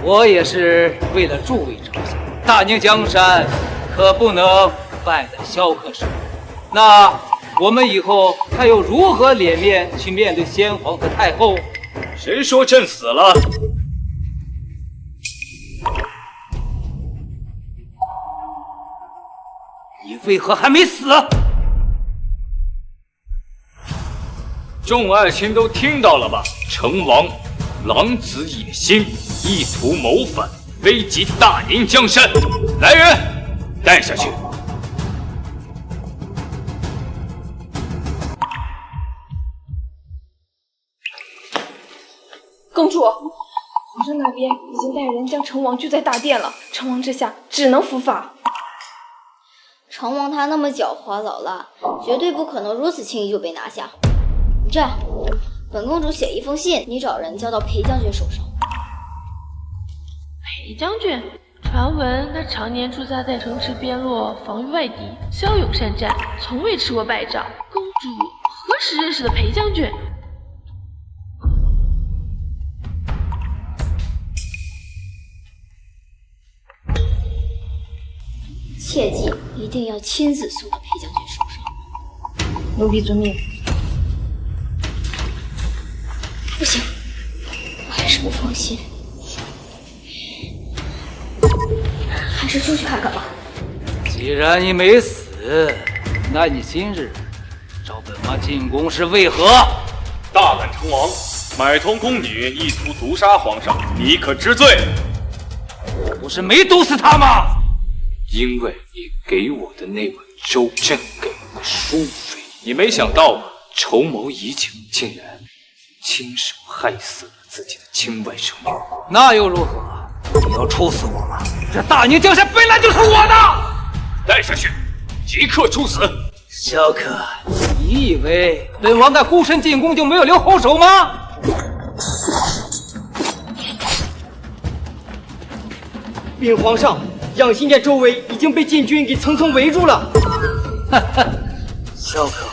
Speaker 8: 我也是为了诸位着想，大宁江山可不能败在萧克手里。那我们以后还有如何脸面去面对先皇和太后？
Speaker 5: 谁说朕死了？
Speaker 8: 你为何还没死？
Speaker 5: 众爱卿都听到了吧？成王狼子野心，意图谋反，危及大宁江山。来人，带下去。
Speaker 3: 公主，皇上那边已经带人将成王拘在大殿了，成王之下只能伏法。
Speaker 1: 成王他那么狡猾老辣，绝对不可能如此轻易就被拿下。你这样，本公主写一封信，你找人交到裴将军手上。
Speaker 3: 裴将军，传闻他常年驻扎在城池边落，防御外敌，骁勇善战，从未吃过败仗。公主何时认识的裴将军？
Speaker 1: 切记，一定要亲自送到裴将军手上。
Speaker 3: 奴婢遵命。
Speaker 1: 不行，我还是不放心，还是出去看看吧。
Speaker 8: 既然你没死，那你今日找本王进宫是为何？
Speaker 11: 大胆成王，买通宫女，意图毒杀皇上，你可知罪？
Speaker 8: 我不是没毒死他吗？
Speaker 5: 因为你给我的那碗粥，朕给了淑妃。你没想到吧？筹谋已久，竟然亲手害死了自己的亲外甥女。
Speaker 8: 那又如何？你要处死我吗？这大宁江山本来就是我的！
Speaker 5: 带下去，即刻处死！
Speaker 8: 萧克，你以为本王在孤身进宫就没有留后手吗？
Speaker 9: 禀皇上，养心殿周围已经被禁军给层层围住了。
Speaker 8: 萧克，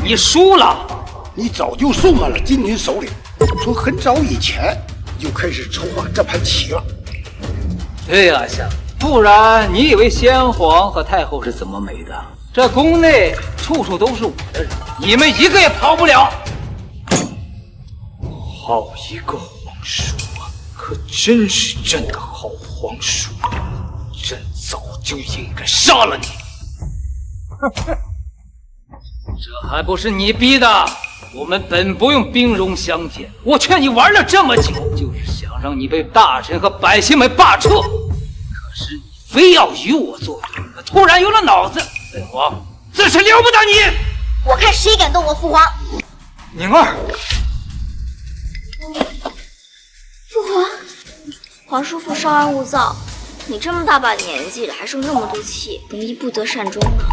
Speaker 8: 你输了。
Speaker 10: 你早就送满了禁军首领，从很早以前就开始筹划这盘棋了。
Speaker 8: 对呀，萧，不然你以为先皇和太后是怎么没的？这宫内处处都是我的人，你们一个也跑不了。
Speaker 5: 好一个皇叔啊！可真是朕的好皇叔，朕早就应该杀了你。
Speaker 8: 这还不是你逼的？我们本不用兵戎相见，我劝你玩了这么久，就是想让你被大臣和百姓们罢黜。可是你非要与我作对，突然有了脑子，本王自是留不得你。
Speaker 1: 我看谁敢动我父皇！
Speaker 5: 宁儿，
Speaker 1: 父皇，皇叔父稍安勿躁，你这么大把年纪了，还生这么多气，容易不得善终啊！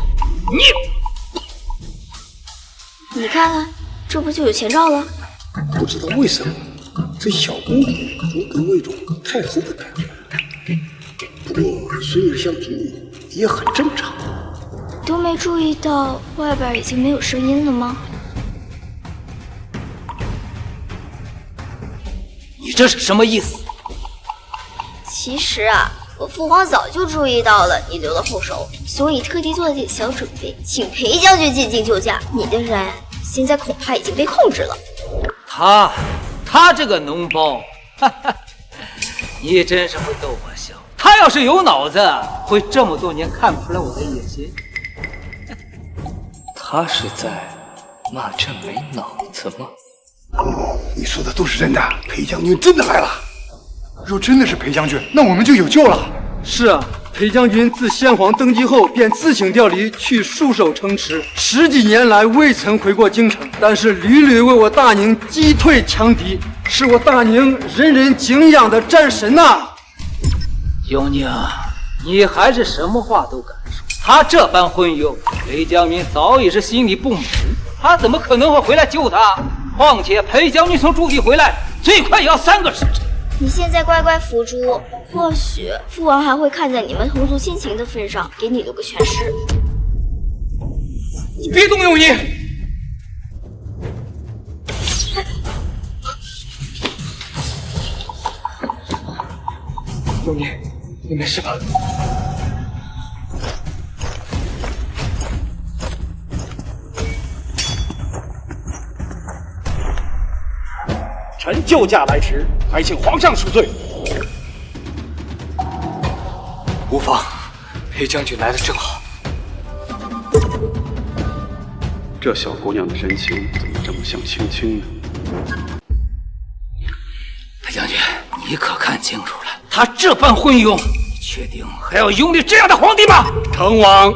Speaker 1: 你看看，这不就有前兆了？
Speaker 10: 不知道为什么，这小公主总给我一种太后的感觉。不过孙女相皮也很正常。
Speaker 1: 你都没注意到外边已经没有声音了吗？
Speaker 8: 你这是什么意思？
Speaker 1: 其实啊，我父皇早就注意到了你留了后手，所以特地做了点小准备，请裴将军进京救驾。你的人现在恐怕已经被控制了。
Speaker 8: 他这个脓包，哈哈，你真是会逗我笑。他要是有脑子，会这么多年看不出来我的野心。
Speaker 5: 他是在骂朕没脑子吗？
Speaker 10: 你说的都是真的，裴将军真的来了。
Speaker 4: 若真的是裴将军，那我们就有救了。
Speaker 8: 是啊，
Speaker 4: 裴将军自先皇登基后，便自请调离去戍守城池，10几年来未曾回过京城，但是屡屡为我大宁击退强敌，是我大宁人人敬仰的战神呐！
Speaker 8: 兄弟啊，你还是什么话都敢说。他这般昏庸，裴将军早已是心里不满，他怎么可能会回来救他？况且裴将军从驻地回来，最快也要3个时辰。
Speaker 1: 你现在乖乖伏诛，或许父王还会看在你们同族亲情的份上，给你留个全尸。
Speaker 5: 你别动用你！
Speaker 4: 兄弟，你没事吧？
Speaker 10: 臣救驾来迟，还请皇上恕罪。
Speaker 5: 无妨，裴将军来的正好。
Speaker 6: 这小姑娘的神情怎么这么像青青呢？
Speaker 8: 裴将军，你可看清楚了，他这般昏庸，你确定还要拥立这样的皇帝吗？
Speaker 10: 成王，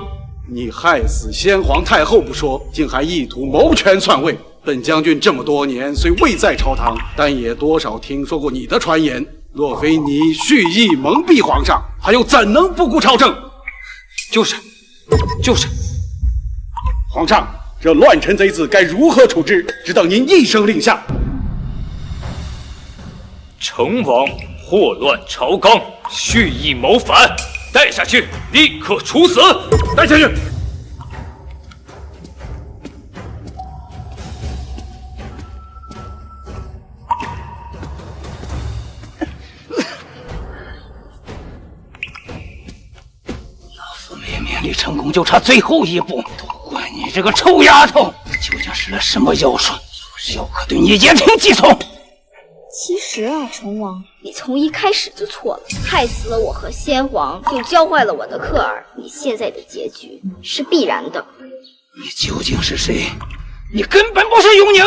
Speaker 10: 你害死先皇太后不说，竟还意图谋权篡位。本将军这么多年虽未在朝堂，但也多少听说过你的传言。若非你蓄意蒙蔽皇上，他又怎能不顾朝政？
Speaker 5: 就是。
Speaker 10: 皇上，这乱臣贼子该如何处置？只等您一声令下。
Speaker 5: 成王祸乱朝纲，蓄意谋反，带下去，立刻处死！
Speaker 10: 带下去。
Speaker 8: 离成功就差最后一步，都怪你这个臭丫头！究竟使了什么妖术，小可对你言听计从。
Speaker 1: 其实啊，成王，你从一开始就错了，害死了我和先皇，又教坏了我的克儿，你现在的结局是必然的。
Speaker 8: 你究竟是谁？你根本不是永宁！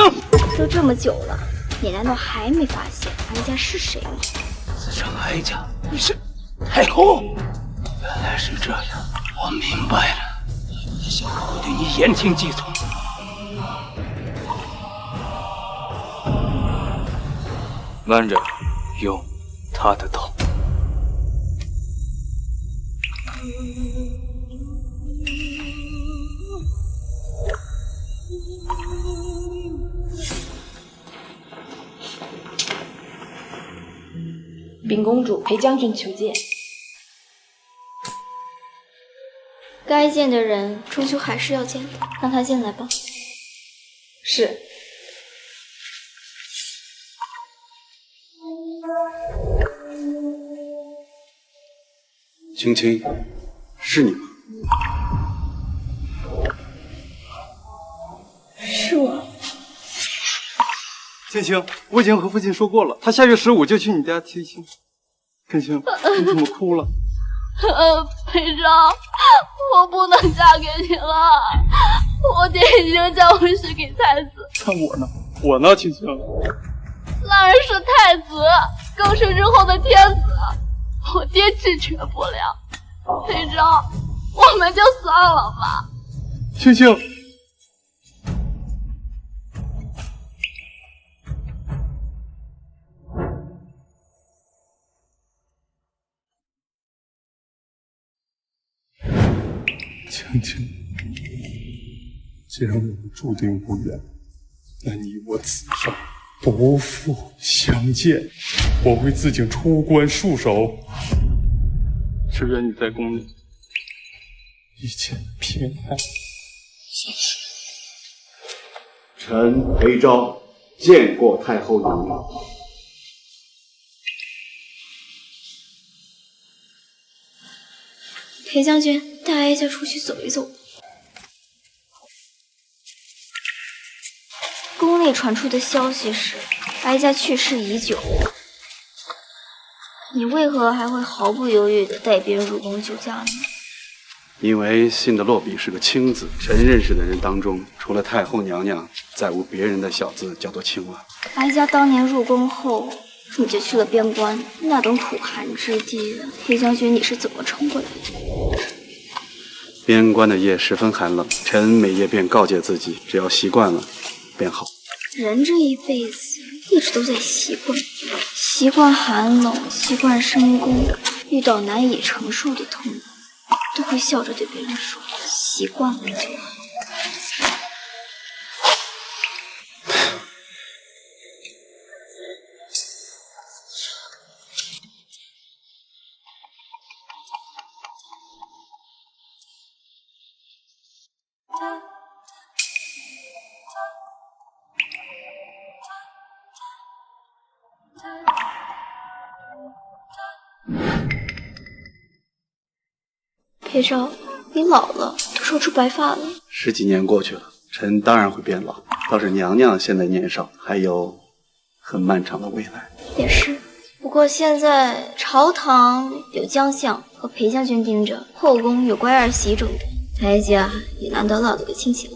Speaker 1: 都这么久了，你难道还没发现哀家是谁吗？
Speaker 8: 自称哀家，你是太后？原来是这样。我明白了，小可会对你言听计从。
Speaker 5: 万人用他的刀。
Speaker 3: 禀公主，裴将军求见。
Speaker 1: 该见的人终究还是要见的，让他进来吧。
Speaker 3: 是。
Speaker 6: 青青，是你吗？
Speaker 16: 是我。青青，我已经和父亲说过了，他下月15就去你家提亲。青青，你怎么哭了？
Speaker 2: 裴昭，我不能嫁给你了，我爹已经将我许给太子。
Speaker 16: 看我呢，我呢，青青。
Speaker 2: 那人是太子，更是日后的天子，我爹拒绝不了。裴昭，我们就算了吧。
Speaker 16: 青青。
Speaker 6: 青青，既然我们注定无缘，那你我此生不复相见。我会自请出关戍守，只愿你在宫里一切平安。
Speaker 10: 臣裴昭见过太后娘娘。
Speaker 1: 裴将军，带哀家出去走一走。宫内传出的消息是，哀家去世已久。你为何还会毫不犹豫地带兵入宫救驾呢？
Speaker 6: 因为信的落笔是个青字，臣认识的人当中，除了太后娘娘，再无别人的小字叫做青了。
Speaker 1: 哀家当年入宫后，你就去了边关，那等苦寒之地，裴将军你是怎么撑过来的？
Speaker 16: 边关的夜十分寒冷，臣每夜便告诫自己，只要习惯了，便好。
Speaker 1: 人这一辈子一直都在习惯，习惯寒冷，习惯深宫，遇到难以承受的痛苦，都会笑着对别人说：“习惯了就好。”裴少，你老了，都烧出白发了。
Speaker 16: 10几年过去了，臣当然会变老。倒是娘娘现在年少，还有很漫长的未来。
Speaker 1: 也是，不过现在朝堂有将相和裴将军盯着，后宫有乖儿媳种的，哀家也难得落得个清闲。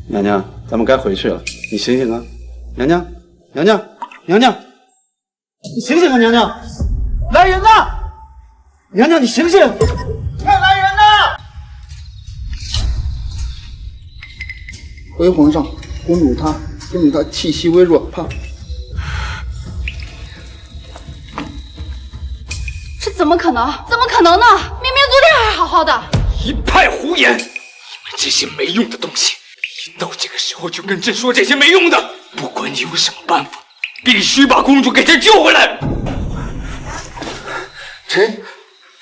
Speaker 16: 娘娘，咱们该回去了，你醒醒啊！娘娘，娘娘，娘娘，你醒醒啊！娘娘，来人呐！娘娘，你醒醒！
Speaker 10: 快来人呐！
Speaker 21: 回皇上，公主她气息微弱，怕。
Speaker 14: 这怎么可能？怎么可能呢？明明昨天还好好的。
Speaker 5: 一派胡言！你们这些没用的东西！一到这个时候就跟朕说这些没用的，不管你有什么办法，必须把公主给朕救回来。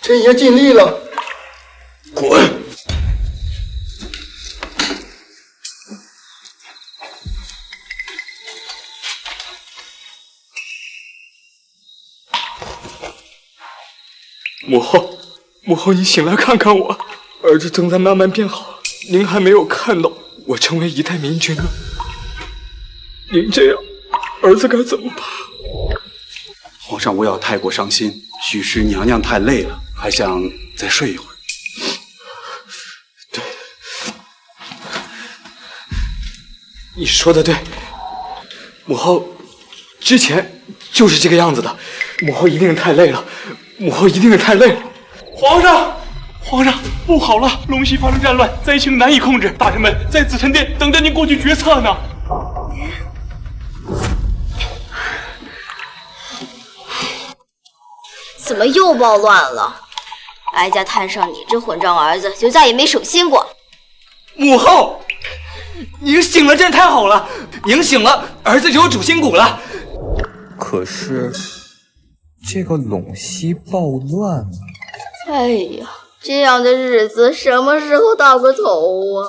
Speaker 21: 臣也尽力了。
Speaker 5: 滚！母后，母后，你醒来看看我，儿子正在慢慢变好，您还没有看到我成为一代明君了。您这样，儿子该怎么办？
Speaker 16: 皇上不要太过伤心，许是娘娘太累了，还想再睡一会儿。
Speaker 5: 对，你说的对，母后之前就是这个样子的，母后一定是太累了，母后一定是太累了。
Speaker 11: 皇上，皇上，不好了！龙溪发生战乱，灾情难以控制，大臣们在紫宸殿等着您过去决策呢。
Speaker 1: 怎么又暴乱了？哀家摊上你这混账儿子，就再也没省心过。
Speaker 5: 母后，您醒了真太好了，您醒了，儿子就有主心骨了。
Speaker 7: 可是这个陇西暴乱，
Speaker 1: 哎呀，这样的日子什么时候到个头啊？